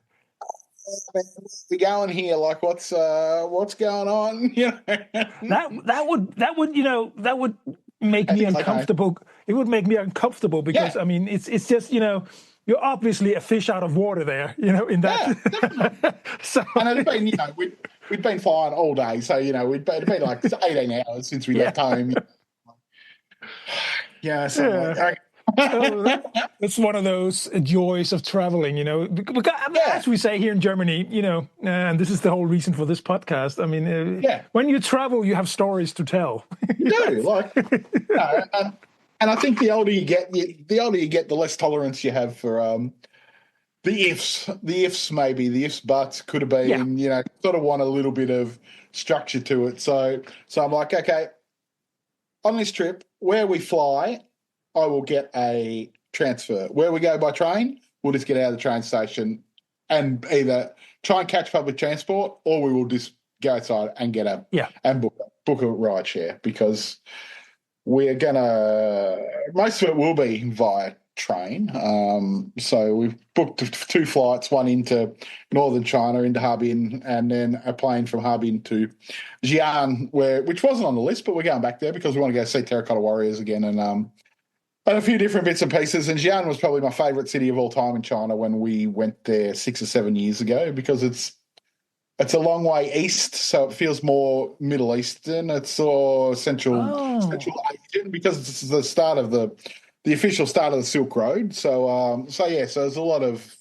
we going here? Like, what's going on? That would that would make me It's okay. uncomfortable. It would make me uncomfortable because Yeah, I mean it's just you're obviously a fish out of water there, in yeah, that. definitely. So And it had been, we'd been flying all day, so it'd been like 18 hours since we yeah, left home. Yeah, so I'm like, yeah. okay. So that's one of those joys of traveling, because, Yeah, as we say here in Germany, and this is the whole reason for this podcast. I mean, yeah, when you travel, you have stories to tell. you do. Like, and I think the older you get, the less tolerance you have for the ifs, maybe the ifs, buts, could have Yeah, been, sort of want a little bit of structure to it. So I'm like, okay, on this trip, where we fly, I will get a transfer. Where we go by train, we'll just get out of the train station and either try and catch public transport, or we will just go outside and yeah, book a ride share, because we're gonna, most of it will be via train. So we've booked 2 flights, one into northern China, into Harbin, and then a plane from Harbin to Xi'an, which wasn't on the list, but we're going back there because we want to go see Terracotta Warriors again, and a few different bits and pieces. And Xi'an was probably my favourite city of all time in China when we went there 6 or 7 years ago, because it's a long way east, so it feels more Middle Eastern. It's all Central oh, Asian, because it's the start of the official start of the Silk Road. So there's a lot of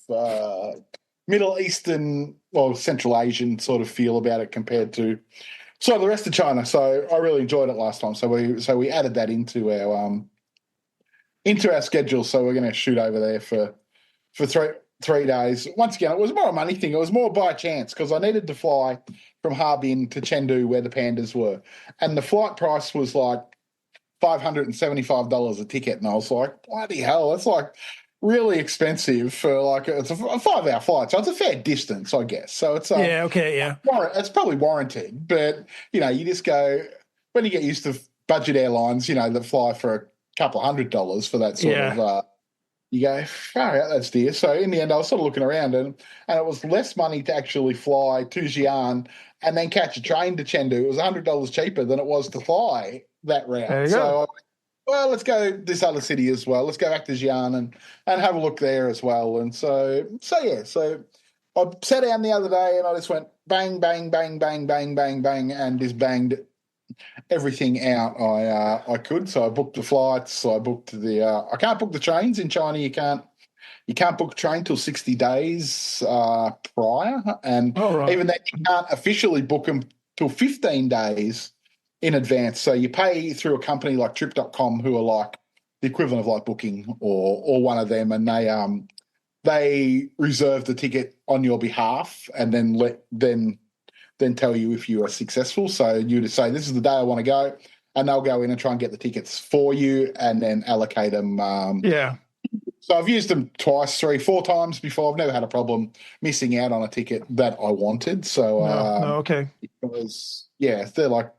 Middle Eastern, well, Central Asian sort of feel about it compared to the rest of China. So I really enjoyed it last time. So we added that into our schedule. So we're going to shoot over there for 3 days. Once again, it was more a money thing. It was more by chance, because I needed to fly from Harbin to Chengdu, where the pandas were, and the flight price was like $575 a ticket, and I was like, bloody hell, that's like really expensive for, like, it's a 5-hour flight, so it's a fair distance, I guess. So yeah, okay, yeah, it's probably warranted, but you just go, when you get used to budget airlines, that fly for a couple of $100 for that sort yeah, of. You go, far out, that's dear. So in the end, I was sort of looking around, and it was less money to actually fly to Xi'an and then catch a train to Chengdu. It was $100 cheaper than it was to fly that there route. you go. So, well, let's go this other city as well. Let's go back to Xi'an and have a look there as well. And so I sat down the other day and I just went bang, bang, bang, bang, bang, bang, bang, and just banged everything out I could. So I booked the flights. I booked I can't book the trains in China. You can't book a train till 60 days prior, and All right. even that, you can't officially book them till 15 days in advance. So you pay through a company like Trip.com, who are like the equivalent of like Booking or one of them, and they reserve the ticket on your behalf and then tell you if you are successful. So you just say, this is the day I want to go, and they'll go in and try and get the tickets for you and then allocate them. Yeah. So I've used them twice, 3, 4 times before. I've never had a problem missing out on a ticket that I wanted. So No, okay. it was, yeah, they're like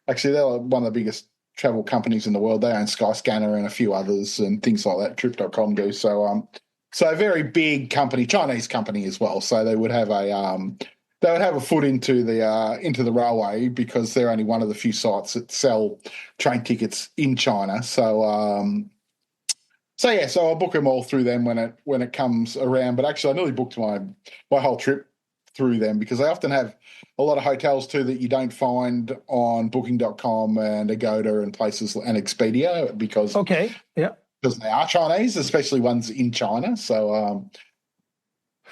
one of the biggest travel companies in the world. They own Skyscanner and a few others and things like that. Trip.com do. So a very big company, Chinese company as well. So they would have a foot into the railway, because they're only one of the few sites that sell train tickets in China. So I'll book them all through them when it comes around. But actually, I nearly booked my whole trip through them, because they often have a lot of hotels too that you don't find on Booking.com and Agoda and places, and Expedia, because Okay. Yeah. they are Chinese, especially ones in China. So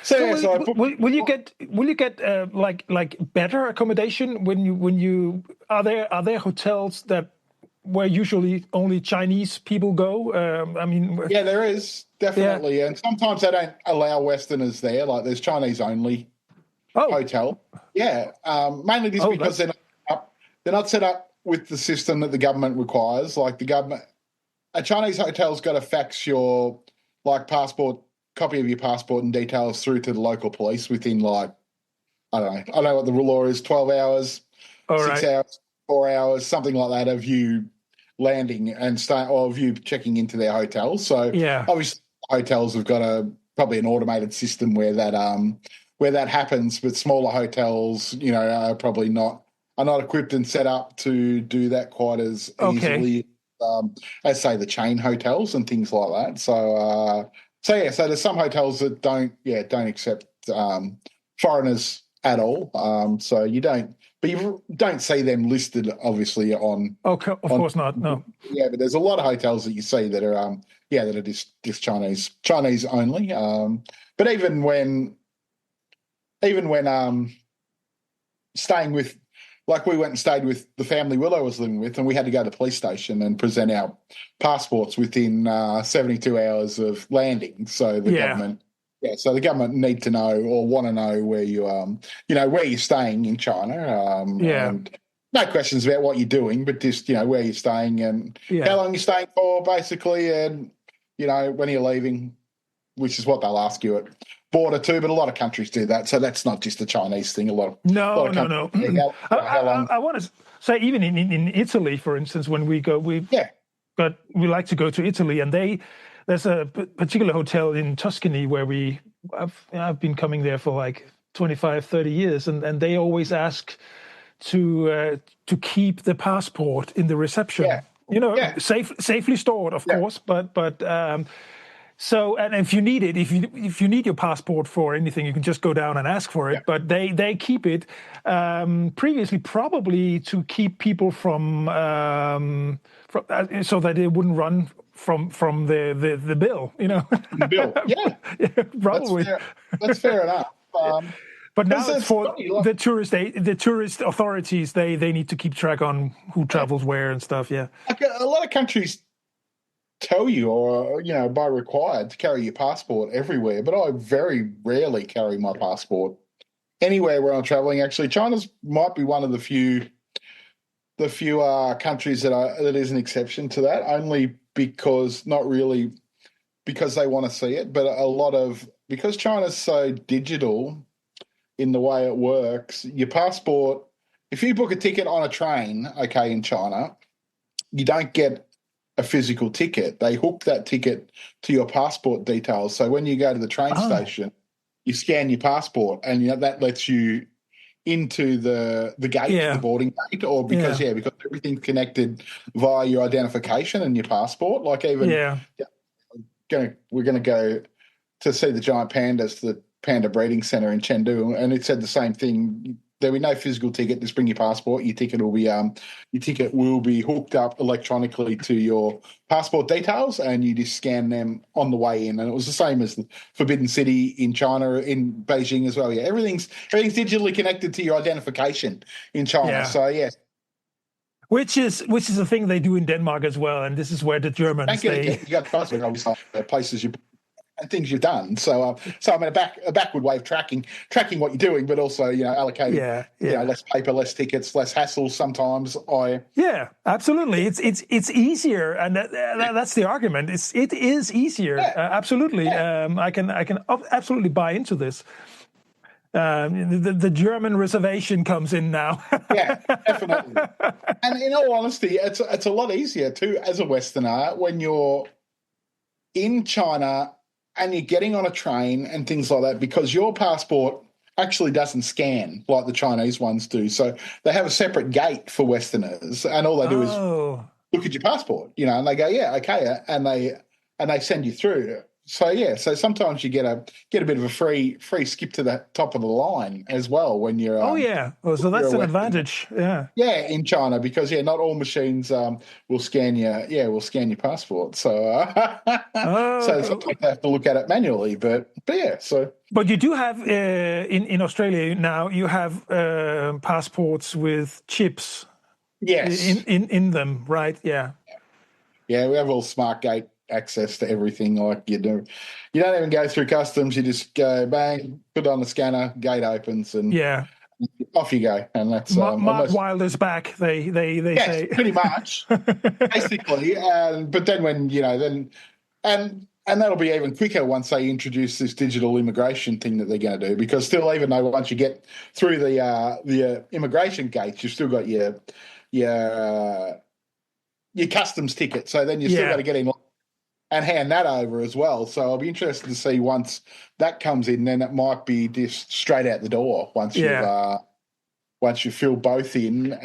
So So yeah, so I booked. will you get like better accommodation when you are there hotels that where usually only Chinese people go? I mean, Yeah, there is yeah. definitely, and sometimes they don't allow Westerners there. Like there's Chinese only Oh, hotel. Yeah, mainly just oh, because that's they're not set up with the system that the government requires. Like the government, a Chinese hotel's got to fax your like passport copy of your passport and details through to the local police within like I don't know. I don't know what the law is: 12 hours, all six right. hours, 4 hours, something like that of you landing and stay or of you checking into their hotel. So Yeah. obviously hotels have got a probably an automated system where that happens, but smaller hotels, are probably are not equipped and set up to do that quite as Okay. easily as say the chain hotels and things like that. So there's some hotels that don't accept foreigners at all. So but you don't see them listed obviously Okay. Of on course not. No. but there's a lot of hotels that you see that are that are just Chinese only. But even when staying with like we went and stayed with the family Willow was living with, and we had to go to the police station and present our passports within 72 hours of landing. Yeah. So the government need to know or want to know where where you're staying in China, Yeah. and no questions about what you're doing, but just where you're staying and how Yeah. long you're staying for, basically, and when you're leaving, which is what they'll ask you at border too. But a lot of countries do that, so that's not just a Chinese thing. A lot No, of no, countries, no. how long? I want to say even in Italy, for instance, when we go, Yeah, we like to go to Italy, and there's a particular hotel in Tuscany where I've been coming there for like 25, 30 years, and they always ask to uh, to keep the passport in the yeah, reception. yeah, Safely stored, of yeah, course, but so, and if you need it, if you need your passport for anything, you can just go down and ask for yeah. it. But they keep it previously probably to keep people from so that it wouldn't run from the bill. The bill. Yeah, Yeah, that's probably. fair. That's fair enough. But now it's It's for funny. Like, the tourist authorities. They need to keep track on who yeah, travels where and stuff. Yeah. like a lot of countries tell you, or by required to carry your passport everywhere, but I very rarely carry my passport anywhere where I'm traveling. Actually, China's might be one of the few countries that is an exception to that, only because not really because they want to see it, but because China's so digital in the way it works, your passport, if you book a ticket on a train, okay, in China, you don't get a physical ticket. They hook that ticket to your passport details. So when you go to the train Oh, station, you scan your passport, and that lets you into the gate, the yeah, boarding gate, or yeah, because everything's connected via your identification and your passport. Like even yeah, we're gonna go to see the giant pandas to the panda breeding center in Chengdu, and it said the same thing. There will be no physical ticket. Just bring your passport. Your ticket will be hooked up electronically to your passport details, and you just scan them on the way in. And it was the same as the Forbidden City in China, in Beijing as well. Yeah, everything's digitally connected to your identification in China. yeah. So yeah, Which is a thing they do in Denmark as well, and this is where the don't Germans get they it. You got to trust me. Obviously, places you and things you've done. So I mean, a backward way of tracking what you're doing, but also allocating yeah, yeah, less paper, less tickets, less hassle. Sometimes yeah, absolutely. It's easier, and that's the argument. It is easier, yeah, absolutely. yeah, I can absolutely buy into this. The German reservation comes in now. yeah, definitely. And in all honesty, it's a lot easier too as a Westerner when you're in China and you're getting on a train and things like that, because your passport actually doesn't scan like the Chinese ones do. So they have a separate gate for Westerners, and all they do is Oh, look at your passport, and they go, yeah, okay, and they send you through. So sometimes you get a bit of a free skip to the top of the line as well when you're Oh yeah. Oh, so you're that's a an Western. advantage. Yeah. Yeah, in China, because not all machines will scan your passport. So so Uh, sometimes they have to look at it manually. But yeah, so but you do have in Australia now. You have passports with chips yes, in them, right? Yeah. yeah, we have all smart gate access to everything like you do. You don't even go through customs. You just go bang, put it on the scanner, gate opens, and Yeah. off you go. And that's Mark almost Wilder's back. They yes, say. pretty much. Basically, but then when and that'll be even quicker once they introduce this digital immigration thing that they're going to do. Because still, even though once you get through the immigration gates, you've still got your your customs ticket. So then you still got Yeah. to get in and hand that over as well. So I'll be interested to see once that comes in. Then it might be just straight out the door Yeah. once you fill both in.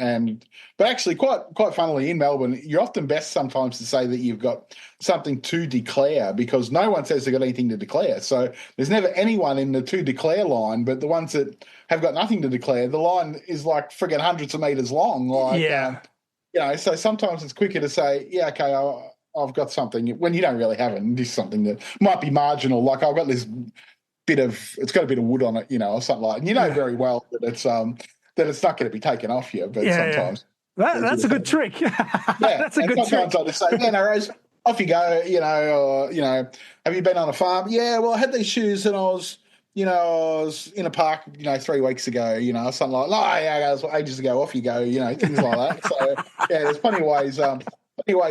But actually, quite funnily, in Melbourne, you're often best sometimes to say that you've got something to declare, because no one says they've got anything to declare. So there's never anyone in the to declare line, but the ones that have got nothing to declare, the line is like friggin' hundreds of meters long. Yeah. So sometimes it's quicker to say, yeah, okay, I've got something, when you don't really have it, and just something that might be marginal. Like I've got this it's got a bit of wood on it, or something like that. And you know Yeah. very well that it's not going to be take off you, but Yeah. Yeah. sometimes That's a good trick. yeah, That's a and good sometimes trick. I just say, yeah, no worries, off you go, or have you been on a farm? Yeah, well, I had these shoes and I was in a park, 3 weeks ago, something like, oh yeah, that was ages ago, off you go, things like that. So yeah, there's plenty of ways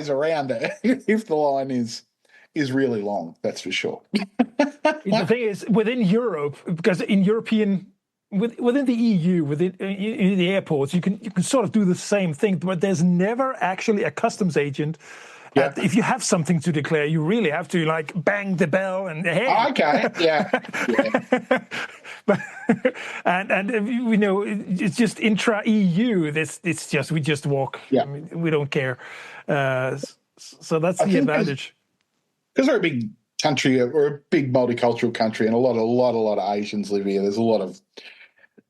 around it if the line is really long, that's for sure. The thing is, within Europe, because within the EU, within in the airports, you can sort of do the same thing, but there's never actually a customs agent. Yeah. If you have something to declare, you really have to like bang the bell and hey. Okay. Yeah. Yeah. But, and it's just intra EU. It's just we just walk. I Yeah. mean, we don't care. So that's I the think advantage. because we're a big country, we're a big multicultural country, and a lot of Asians live here. There's a lot of,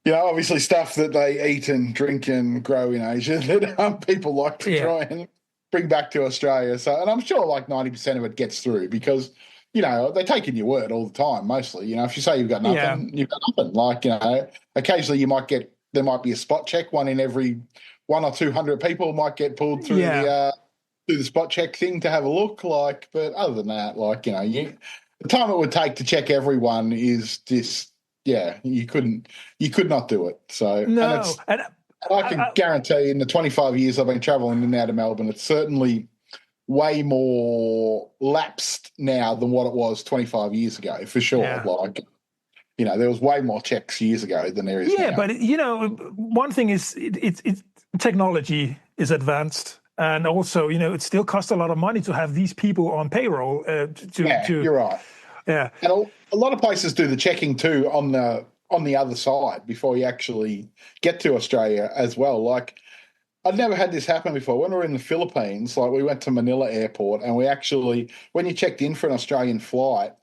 obviously stuff that they eat and drink and grow in Asia that people like to Yeah. try and bring back to Australia. So, and I'm sure like 90% of it gets through because, they're taking your word all the time, mostly. If you say you've got Yeah. nothing, you've got nothing. Like, occasionally there might be a spot check, one in every 100 or 200 people might get pulled through Yeah. do the spot check thing to have a look, but other than that, the time it would take to check everyone is just, yeah, you could not do it. So, No. And I can guarantee in the 25 years I've been traveling in and out of Melbourne, it's certainly way more lapsed now than what it was 25 years ago, for sure. yeah. Like, there was way more checks years ago than there is Yeah, now. but one thing is it's technology is advanced, and also it still costs a lot of money to have these people on payroll. You're right. Yeah, And a lot of places do the checking too on the other side before you actually get to Australia as well. Like, I'd never had this happen before. When we were in the Philippines, like we went to Manila Airport, and when you checked in for an Australian flight,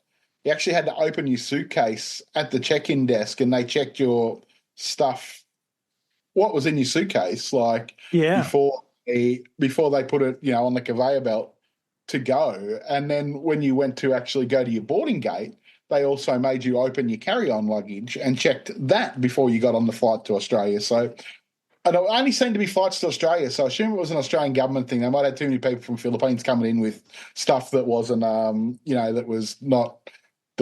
you actually had to open your suitcase at the check-in desk, and they checked your stuff, what was in your suitcase, like yeah, before they put it, on the conveyor belt to go. And then when you went to actually go to your boarding gate, they also made you open your carry-on luggage and checked that before you got on the flight to Australia. So, and it only seemed to be flights to Australia, so I assume it was an Australian government thing. They might have too many people from Philippines coming in with stuff that wasn't, that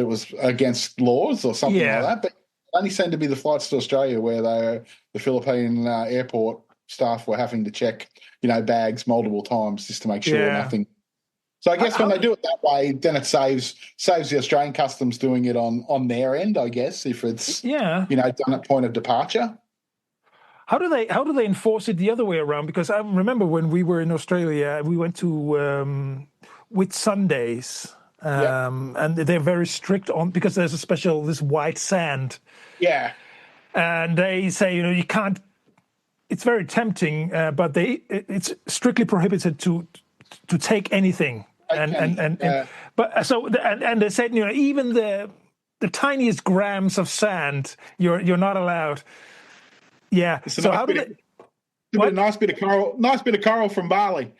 was against laws or something like yeah, that. But it only seemed to be the flights to Australia where the Philippine airport staff were having to check, bags multiple times just to make sure yeah. nothing. So I guess when How they do it that way, then it saves the Australian customs doing it on their end, I guess, if it's yeah. done at point of departure. How do they enforce it the other way around? Because I remember when we were in Australia, we went to with Sundays, Yeah. and they're very strict on because there's this white sand, Yeah. and they say you can't. It's very tempting, but it's strictly prohibited to take anything But and they said, even the tiniest grams of sand, you're not allowed. Yeah. So how do they? A nice bit of coral from Bali.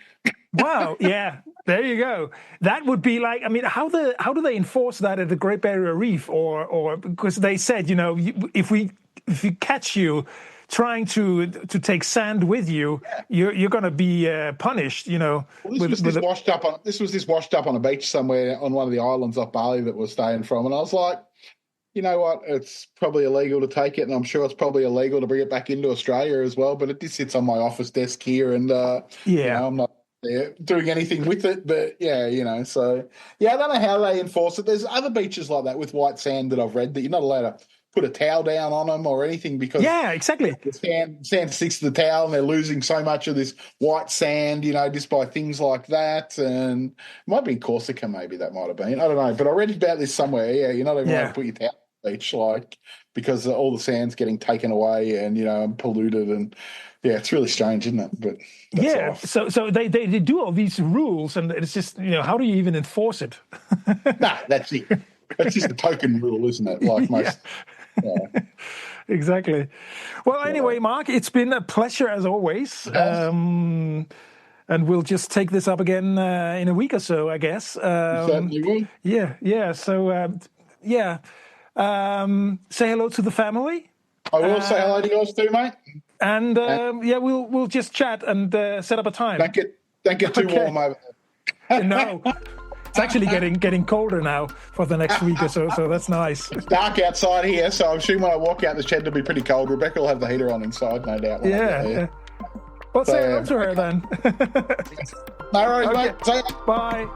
Wow. Yeah. There you go. That would be like, how do they enforce that at the Great Barrier Reef, or because they said, if we catch you trying to take sand with you, you're going to be punished. Well, this was washed up on a beach somewhere on one of the islands off Bali that we're staying from, and I was like, you know what? It's probably illegal to take it, and I'm sure it's probably illegal to bring it back into Australia as well. But it just sits on my office desk here, and I'm not doing anything with it. But so I don't know how they enforce it. There's other beaches like that with white sand that I've read that you're not allowed to put a towel down on them or anything because exactly the sand sticks to the towel, and they're losing so much of this white sand, just by things like that. And it might be in Corsica, maybe that might have been. I don't know, but I read about this somewhere. Yeah, you're not even allowed to put your towel on the beach, because all the sand's getting taken away and polluted, and it's really strange, isn't it? But so they do all these rules, and it's just how do you even enforce it? That's it. That's just a token rule, isn't it? Like most. Yeah. Exactly. Well, anyway, Mark, it's been a pleasure as always. And we'll just take this up again in a week or so, I guess. Certainly will. Yeah. So, say hello to the family. I will say hello to yours too, mate. And we'll just chat and set up a time. Don't get too warm over there. No. It's actually getting colder now for the next week or so that's nice. It's dark outside here, so I'm assuming when I walk out the shed it'll be pretty cold. Rebecca will have the heater on inside, no doubt. Yeah. Well, say hello to her then. No worries, mate. Bye.